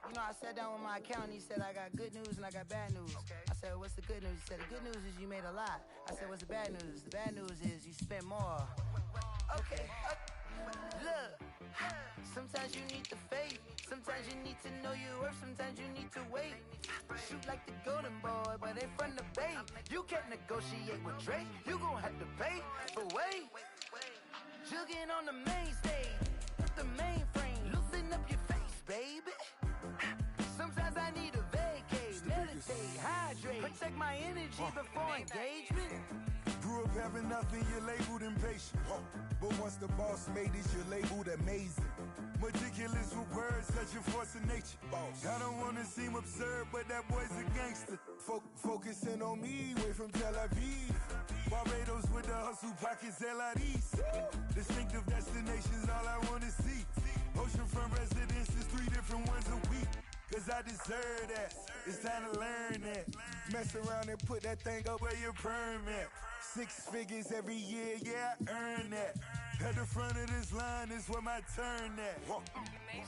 you know, I sat down with my accountant, he said I got good news and I got bad news. I said, what's the good news? He said, the good news is you made a lot. I said, what's the bad news? The bad news is you spent more. Okay, look, sometimes you need the faith. Sometimes you need to know your worth. Sometimes you need to wait. Shoot like the golden boy, but they from the bay. You can't negotiate with Drake. You gon' have to pay for wait. Jugging on the main stage, with the mainframe. Loosen up your face, baby. Sometimes I need a vacate, meditate, hydrate, protect my energy before engagement. Grew up having nothing, you're labeled impatient. But once the boss made it, you're labeled amazing. Meticulous with words, such a force of nature. I don't wanna seem absurd, but that boy's a gangster. Focusing on me, way from Tel Aviv. Barbados with the hustle pockets, LIDs. Distinctive destinations, all I wanna see. Oceanfront residences, 3 different ones a week. Cause I deserve that, it's time to learn that. Mess around and put that thing up where your perm at. 6 figures every year, yeah, I earn that. At the front of this line is where my turn at.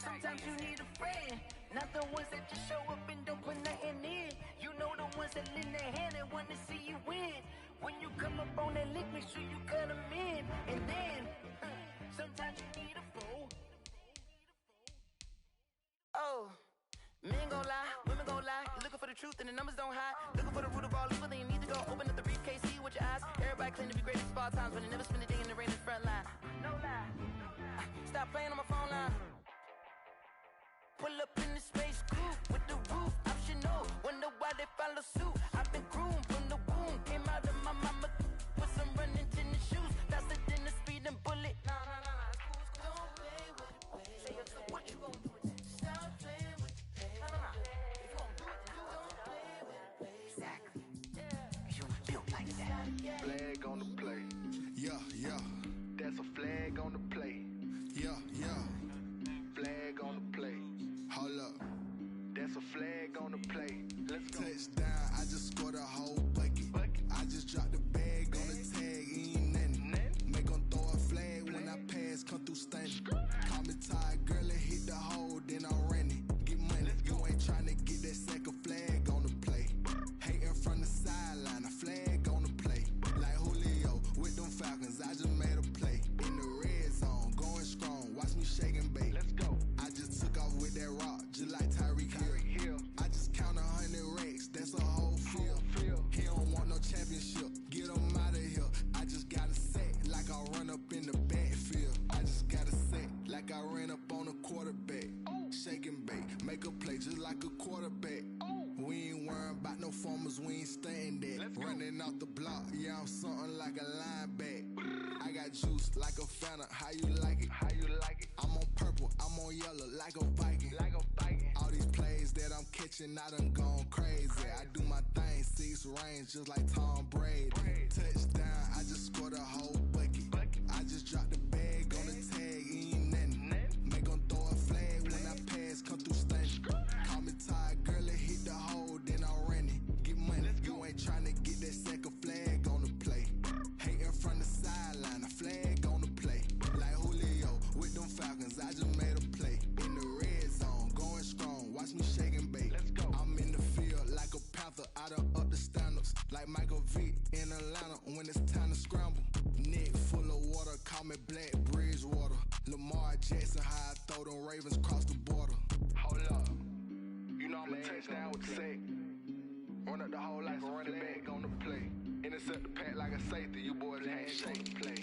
Sometimes you need a friend, not the ones that just show up and don't put nothing in. You know the ones that lend their hand and want to see you win. When you come up on that lick, make sure you cut them in. And then, sometimes you need a fool. Oh. Men gon' lie, women gon' lie. You're looking for the truth and the numbers don't hide. Looking for the root of all evil, then you need to go open up the briefcase, see with your eyes. Everybody I claim to be greatest of all times, but I never spend a day in the rain in the front line. No lie. Stop playing on my phone line. Pull up in the space coupe with the roof optional. Wonder why they follow suit. I've been groomed from the womb. Came out of my mama with some running tennis shoes. Faster than a speeding bullet. Nah. Don't play with the pay. What you gonna do with that? Stop playing with the pay. Nah. If you gonna do it, then don't play with the pay. Exactly. Cause you built like that. Flag on the play. Yeah. That's a flag on the play. Yeah. Flag on the play. Hold up. That's a flag on the play. Let's go. Touchdown, I just scored a whole bucket. I just dropped the bag on the tag, ain't nothing. Make 'em throw a flag when I pass, come through stunning. Call me tired, girl, it hit the hole, then I'm running. Get money, you ain't tryna get that second flag on the play. Hating from the sideline, a flag on the play. Like Julio with them Falcons, I just made a play. In the red zone, going strong, watch me shake and bake. Let's go. I just took off with that rock, just like Tyreek Hill. I just count 100 racks, that's a whole field. He don't want no championship, get him out of here. I just got a set, like I run up in the backfield. I just got a set, like I ran up on a quarterback. Shake and bake, make a play just like a quarterback. We ain't worrying about no formers, we ain't staying there. Running off the block, yeah, I'm something like a lineback. I got juice like a Fanta, how you like it? I'm on purple, I'm on yellow, like a Viking. All these plays that I'm catching, I done gone crazy. I do my thing, 6 range, just like Tom Brady. Touchdown, I just scored a whole bucket. I just dropped the bag on the tag, ain't nothing. Make 'em throw a flag when I pass, come through stunning. Call me tired, girl, it hit the hole, then I'm running. Get money, you ain't tryna get that second flag on the play. Hating from the sideline, a flag on the play. Like Julio with them Falcons, I just made a play. In the red zone, going strong, watch me shake and bake. Let's go. I'm in the field like a panther, I done up the standards. Like Michael Vick in Atlanta when it's time to scramble. Neck full of water, call me Black Bridgewater. Lamar Jackson, how I throw them Ravens across the border. Hold up. You know I'm a touchdown with the sack. Run up the whole like a running back on the play. Intercept the pack like a safety. You boys ain't on the play.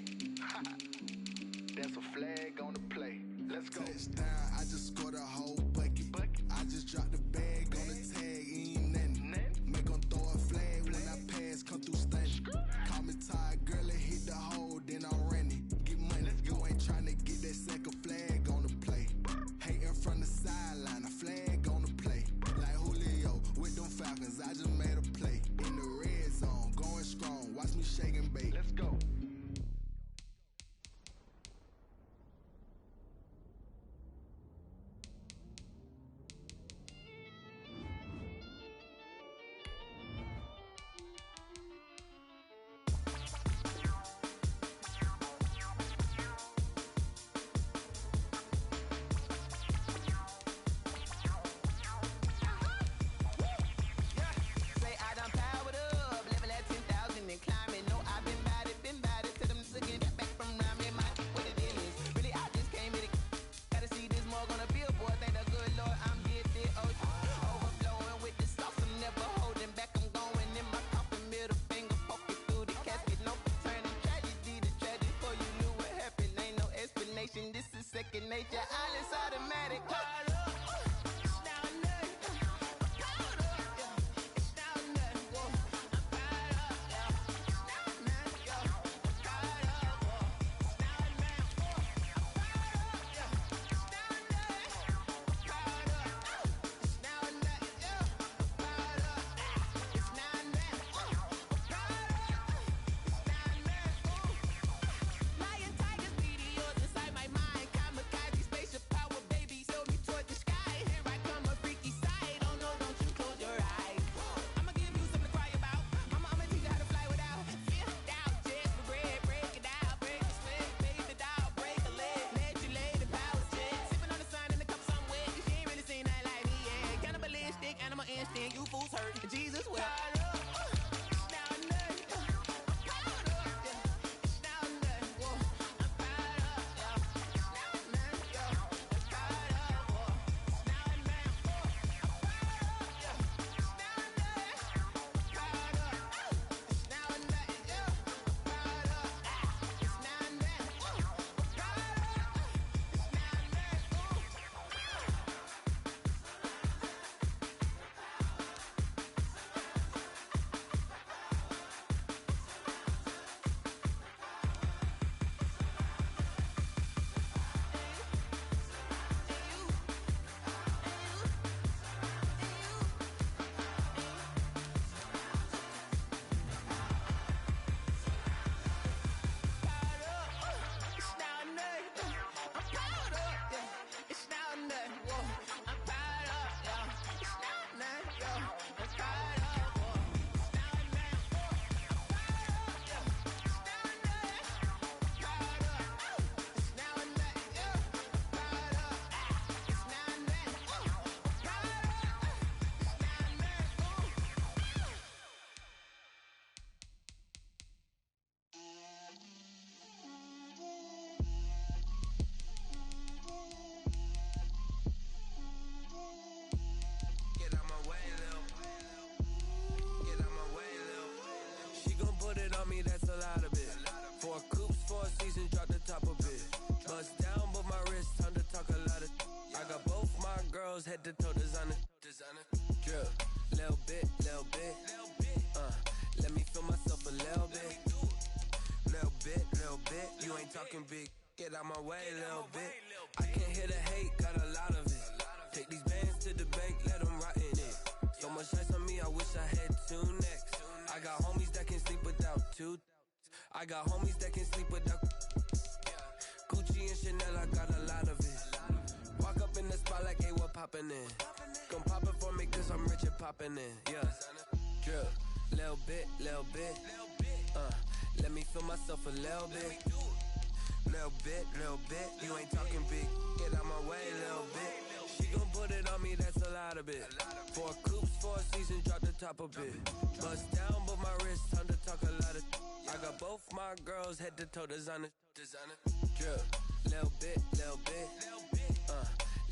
That's a flag on the play. Let's go. Touchdown, I just scored a whole bucket. I just dropped the bag on the tag, ain't nothing. Make 'em throw a flag when I pass, come through stunning. Call me tired, girl, it hit the hole, then I'm running. Get money, you ain't tryna get that second flag on the play. Hating from the sideline, a flag on the play. Like Julio with them Falcons, I just made a play. In the red zone, going strong, watch me shake and bake. Let's go. Lion, tigers, meteors inside my mind. Kamikaze Four coops, 4 seasons, drop the top a bit. Bust down, but my wrist, time to talk a lot of. I got both my girls, head to toe designer. Drip, little bit. Let me feel myself a little bit. Little bit. You ain't talking big. Get out my way, little bit. I can't hear the hate, got a lot of it. Take these bands to the bank, let them rot in it. So much ice on me, I wish I had 2 necks. I got homies that can sleep without 2. I got homies that can sleep without Gucci and Chanel, I got a lot of it. Walk up in the spot like, hey, what poppin' in? Come pop it for me, cause I'm rich and poppin' in. Yeah, drip, little bit. Let me feel myself a little bit. Little bit. You ain't talking big. Get out my way, little bit. She gon' put it on me, that's a lot of it. 4 coops, 4 seasons, drop the top a bit. Bust down, but my wrist, time to talk a lot of. I got both my girls, head to toe designer. Drip, little bit.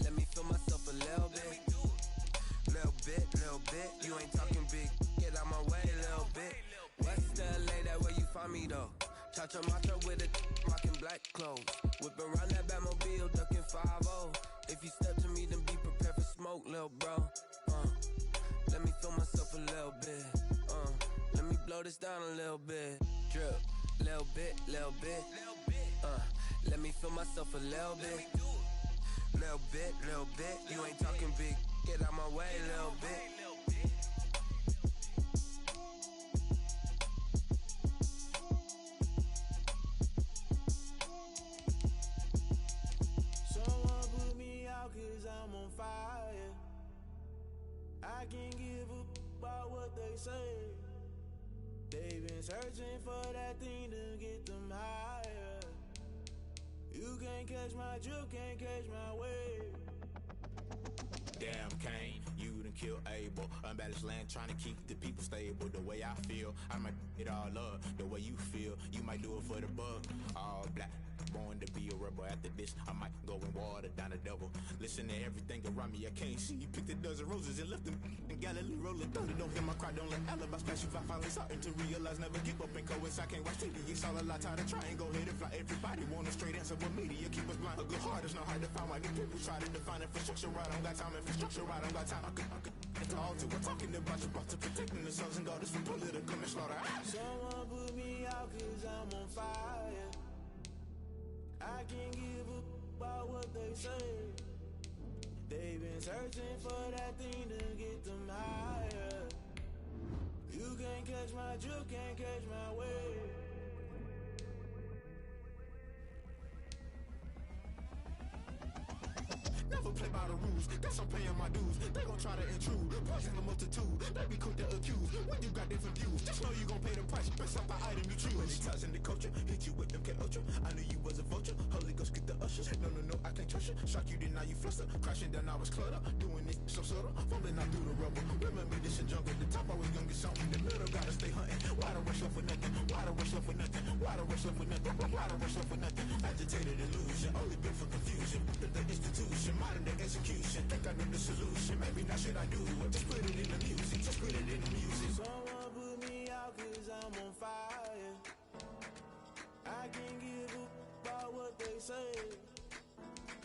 Let me feel myself a little bit. Little bit. You ain't talking big. Get out my way, little bit. West LA, that where you find me though. Cha-cha mata with a rockin' black clothes. Whip around that Batmobile, ducking 5-0. If you step to me, then be prepared for smoke, lil' bro. Let me feel myself a little bit. Let me blow this down a little bit. Drip, little bit. Let me feel myself a little bit. Little bit. You ain't talking big. Get out my way, little bit. Someone put me out cause I'm on fire. I can't give a about what they say. They've been searching for that thing to get them higher. You can't catch my drift, can't catch my wave. Damn, Kane, you done killed Abel. Unbalanced land, trying to keep the people stable. The way I feel, I might it all up. The way you feel, you might do it for the bug. All black, born to be a rebel. After this, I might go and water down the devil. Listen to everything around me, I can't see. Picked a dozen roses and left them in Galilee rolling thunder. Don't hear my cry, don't let alibis pass you. I finally starting to realize, never give up and coincide. Can't watch TV, it's all a lot. Time to try and go ahead and fly. Everybody want a straight answer with media, keep us blind. A good heart is not hard to find. Why these people try to define infrastructure right? I don't got time, infrastructure right? I don't got time. I could it's all to. We're talking about you, brought to protecting the sons and daughters from political manslaughter. Someone put me out cause I'm on fire. I can't give a about what they say. They've been searching for that thing to get them higher. You can't catch my drift, can't catch my wave. Never play by the rules, guess I'm paying my dues. They gon' try to intrude, poison the multitude. They be quick to accuse, when you got different views. Just know you gon' pay the price, best off the item you choose. Many times in the culture, hit you with them K-Ultra. I knew you was a vulture, Holy Ghost get the ushers. No, I can't trust you. Shock you, then now you fluster. Crashing down, I was clutter. Doing it so subtle, fumbling out through the rubble. Remember this a jungle, the top I was young and something. The middle gotta stay hunting. Why the rush up for nothing? Why the rush up for nothing? Why the rush up for nothing? Why the rush up for nothing? Agitated illusion, only built for confusion. The institution, modern day execution. Think I know the solution. Maybe not should I do it? Just put it in the music. Just put it in the music. Someone put me out cause I'm on fire. I can't give a about what they say.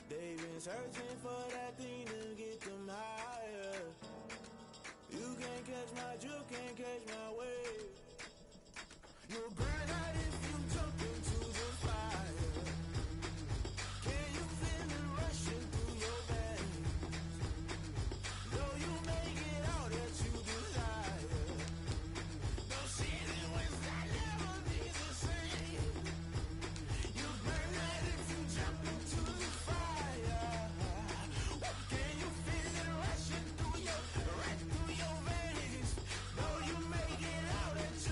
They've been searching for that thing to get them higher. You can't catch my drift, can't catch my wave. You'll burn out if you jump into the fire. Can you feel it rushing through your veins? Though you may get all that you desire. No season when that never be the same. You burn out if you jump into the fire. Can you feel it rushing through your veins? Though you may get out that you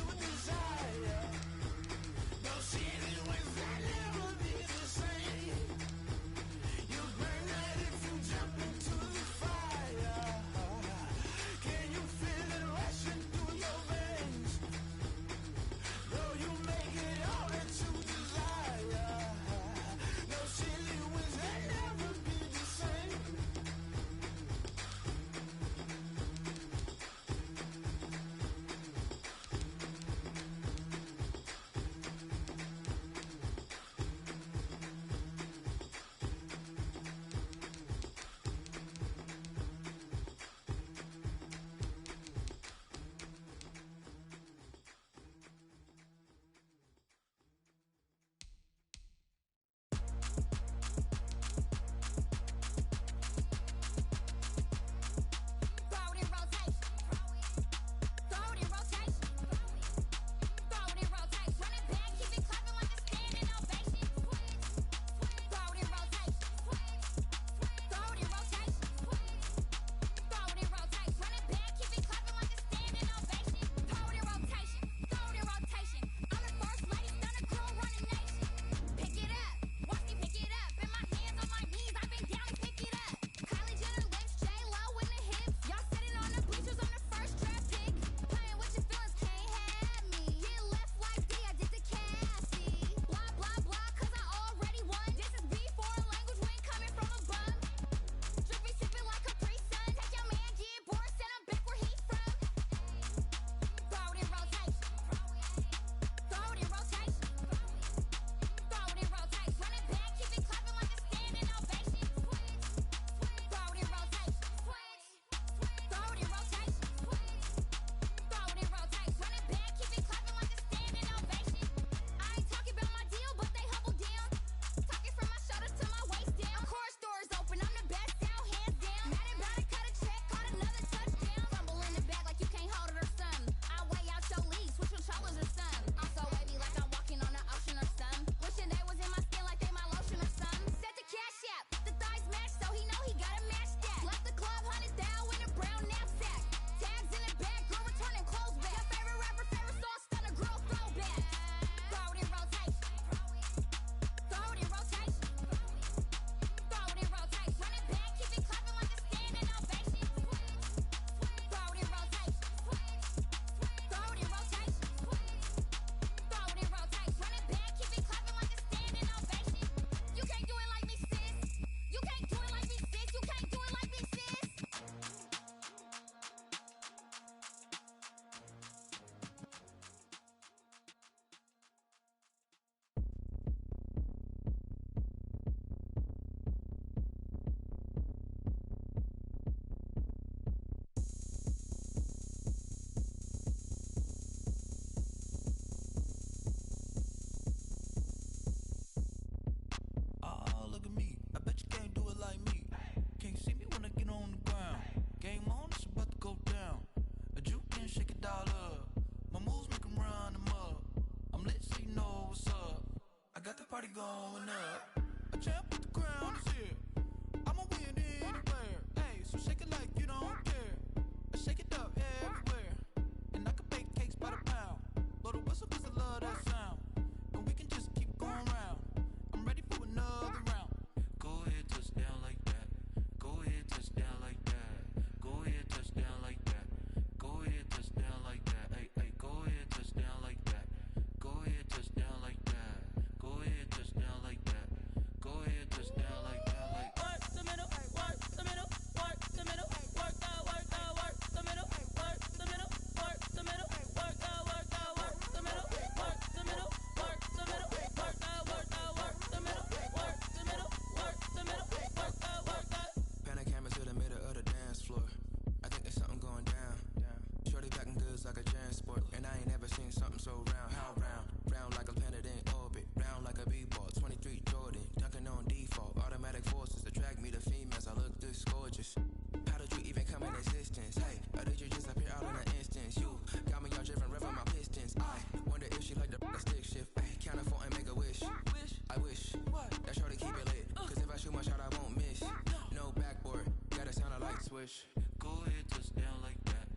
question. Go ahead, touchdown like that.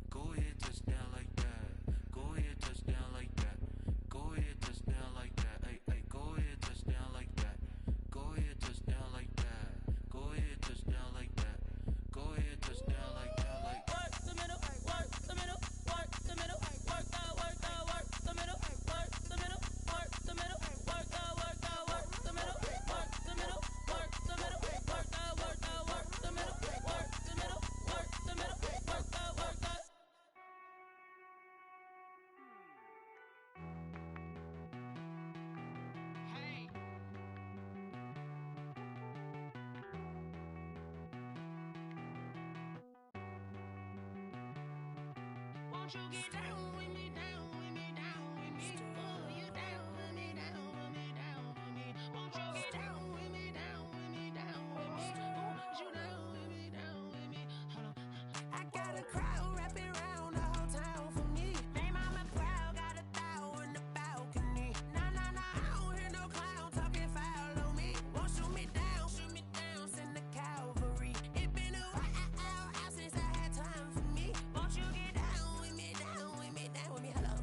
Go ahead, touchdown like that. Go ahead, touchdown like that. Go ahead, touchdown like that. Hey, hey, go ahead, touchdown like that. Go ahead, touchdown like that. Go ahead, touchdown like that. Go ahead, touchdown like that. Like Work the middle, work the middle, work the middle, work the middle, work the middle, work the middle, work the middle, work the middle, work the middle, work the middle, work the middle, work the middle, work the middle, work the middle, work the middle, work the. Hey. Won't you get down with me, down with me, down with me? Oh, you down with me, down with me, down with me. Won't you get down with me, down with me, down with me? Oh, you down with me, down with me? Hold on. I got a crowd wrapping around the whole town for me. Made mama proud, got a thou in the balcony. Nah, nah, nah, I don't hear no clown talking foul on me. Won't shoot me down, send the cavalry. It been a while since I had time for me. Won't you get down with me, down with me, down with me? Hello.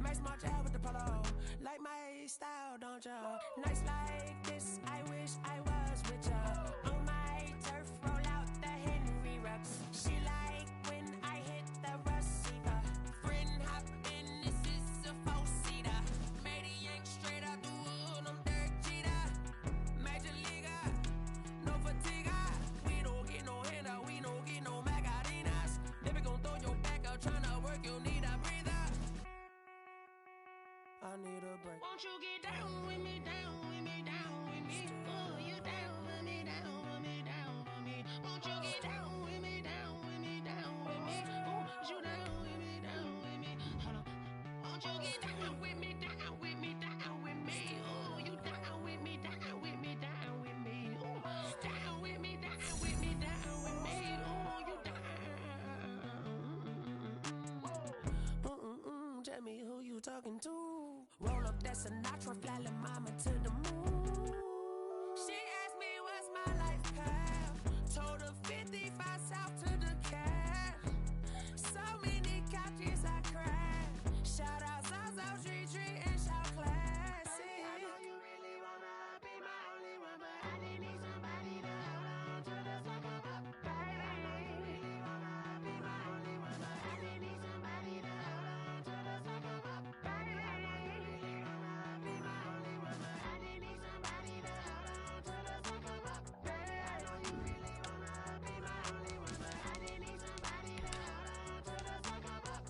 Max March out with the polo. Like my style, don't ya? Nights like this, I wish I was with ya. On my turf, roll out the Henry Rux. She like when I hit the receiver. Friend hop in, this is a four-seater. Made a yank straight out the wood, I'm Derek Jeter. Major leaguer, no fatigue. We don't get no handout, we don't get no Magarinas. Never gon' throw your back out, tryna work, you need a breather. I need a break. Won't you get down with me, down with me, down with me? Oh, you down with me, down with me, down with me? Won't you get down with me, down with me, down with me? Oh, you down with me, down with me? Hold on. Won't you get down with me, down with me, down with me? Oh, you down with me, down with me, down with me? Oh, down with me, down with me, down with me? Oh, you down? Tell me who you talking to. Roll up that Sinatra, fly la mama to the moon. She asked me what's my life path. Told her 55 south to the cat. So many couches I cried. Shout out South Street Tree and shout classy. I know you really wanna be my only one, but I didn't need somebody to hold on to the second up. Baby, I know you really wanna be my only one, but I didn't need somebody to hold on to the second up. Baby, I know you really wanna be my only one, but I didn't need somebody to hold on to the second up. Baby, I know you really wanna be my only one, but I didn't need somebody to hold on to the second up.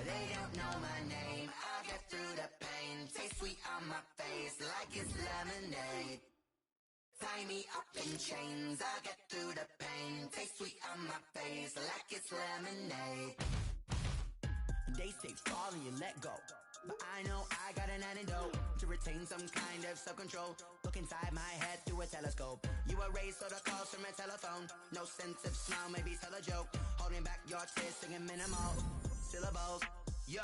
They don't know my name, I'll get through the pain. Taste sweet on my face like it's lemonade. Tie me up in chains, I'll get through the pain. Taste sweet on my face like it's lemonade. They say fall and you let go, but I know I got an antidote to retain some kind of self-control. Look inside my head through a telescope. You erase all the calls from a telephone. No sense of smile, maybe tell a joke. Holding back your tears, singing minimal syllables. Yeah,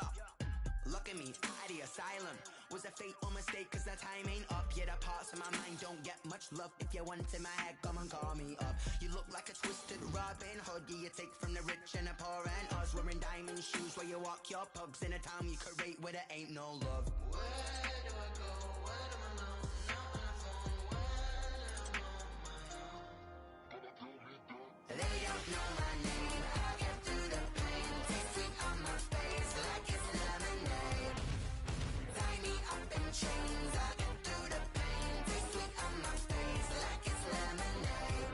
Look at me, out the asylum. Was a fate or mistake, cause the time ain't up. Yet the parts of my mind don't get much love. If you want in my head, come and call me up. You look like a twisted Robin Hood. You take from the rich and the poor and us. Wearing diamond shoes where you walk your pugs. In a town you create where there ain't no love. Where do I go? Where do I know? Not on the phone. They don't know my name. I get through the pain. Taste it on my face like it's lemonade. Tie me up in chains. I get through the pain. Taste it on my face like it's lemonade.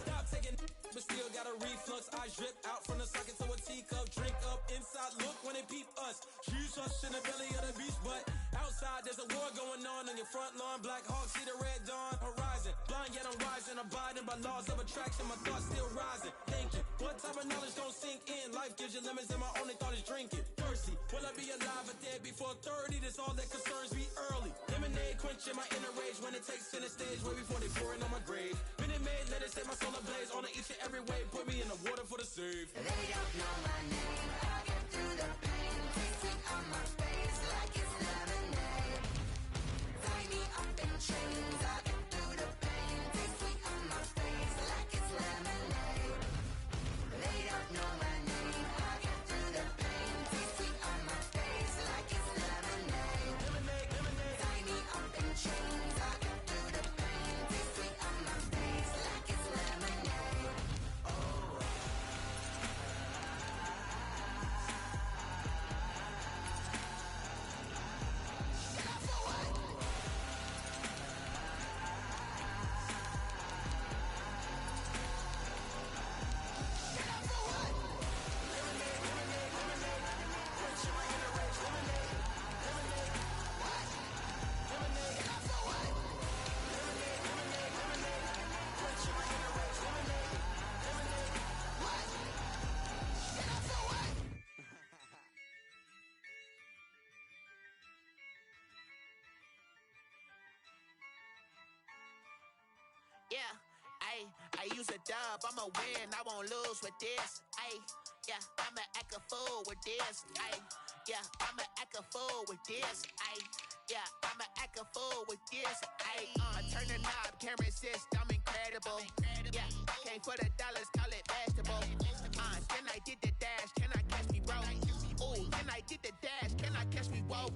Stop taking, but still got a reflux. I drip out from the socket to a teacup. Drink up inside. Look when they peep us. Shoes us in the belly of the beach, but outside there's a war going on your front lawn. Black Hawk see the red dawn horizon. Blind yet I'm rising, abiding by laws of attraction. My thoughts still rising. Thinking, what type of knowledge gon' sink in? Life gives you lemons, and my only thought is drinking. Thirsty, will I be alive or dead before 30? That's all that concerns me early. Lemonade quenching my inner rage when it takes center stage, way before they pour it on my grave. Minute Maid, let it set my soul ablaze. On each and every way, put me in the water for the save. They don't know my name. I get through the pain. Taste it on my face like it's lemonade. Tie me up in chains. I get through the pain. Taste it on my face like it's lemonade. They don't know my name. I get through the pain. Taste it on my face like it's lemonade. Tie me up in chains. I get through the pain. Taste it on my face like it's lemonade. Yeah, I use a dub, I'ma win, I won't lose with this. Yeah, I'ma act a fool with this. Yeah, I'ma act a fool with this. Yeah, I'ma act a fool with this. I turn the knob, can't resist, I'm incredible. Yeah, came for the dollars, call it vegetable. Then I did the dash, can I catch me, bro? Ooh, then I did the dash, can I catch me, whoa?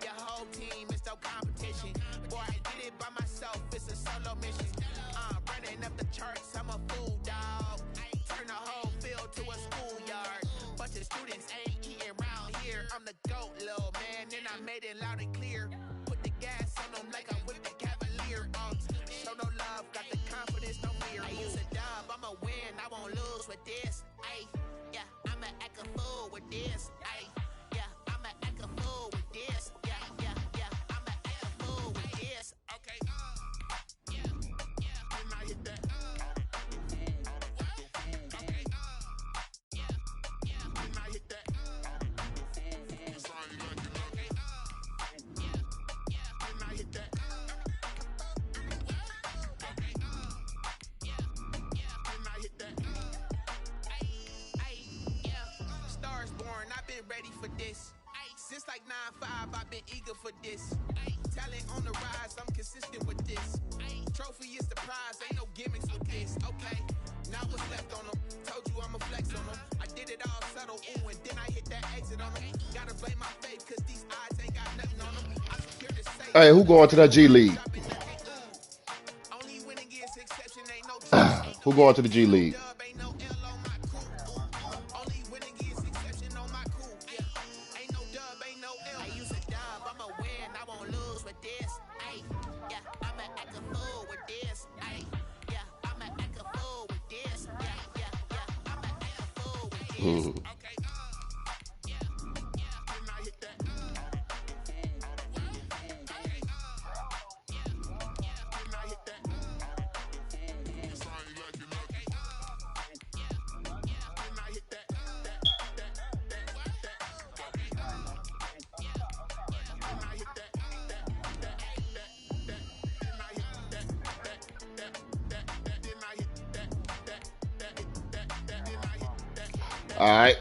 Your whole team is no competition. Boy, I did it by myself, it's a solo mission. Running up the charts, I'm a fool, dog. Turn the whole field to a schoolyard. Bunch of students ain't eating round here. I'm the GOAT, little man, and I made it loud and clear. Put the gas on them like I'm with the Cavalier. Show no love, got the confidence, no fear. I use a dub, I'ma win, I won't lose with this. Yeah, I'ma act a fool with this. Yeah, I'ma act a fool with this. Yeah, I'ma act a fool with this. Okay. Then I hit that. Okay. Then I hit that. Sorry, like you know. Then I hit that. Okay. Then I hit that. Stars born, I've been ready for this. Since like 9-5, I've been eager for this. Talent on the rise, I'm consistent with this. Trophy is the prize, ain't no gimmicks with this. Okay, now what's left on them? Told you I'ma flex on them. I did it all subtle, ooh, and then I hit that exit on them. Gotta blame my faith, cause these eyes ain't got nothing on them. I'm here to say. Hey, who going to that G League? Only winning is exception, ain't no Who going to the G League? only winning is exception on my cool. Yeah, ain't no dub, ain't no L. I use a dub, I'ma win, I won't lose with this. Yeah, I'ma act a fool with this. Yeah, I'ma act a fool with this. Yeah, I'ma act a fool with this. Okay. Then I hit that. Okay. Then I hit that. Sorry, like you know. Then I hit that. All right.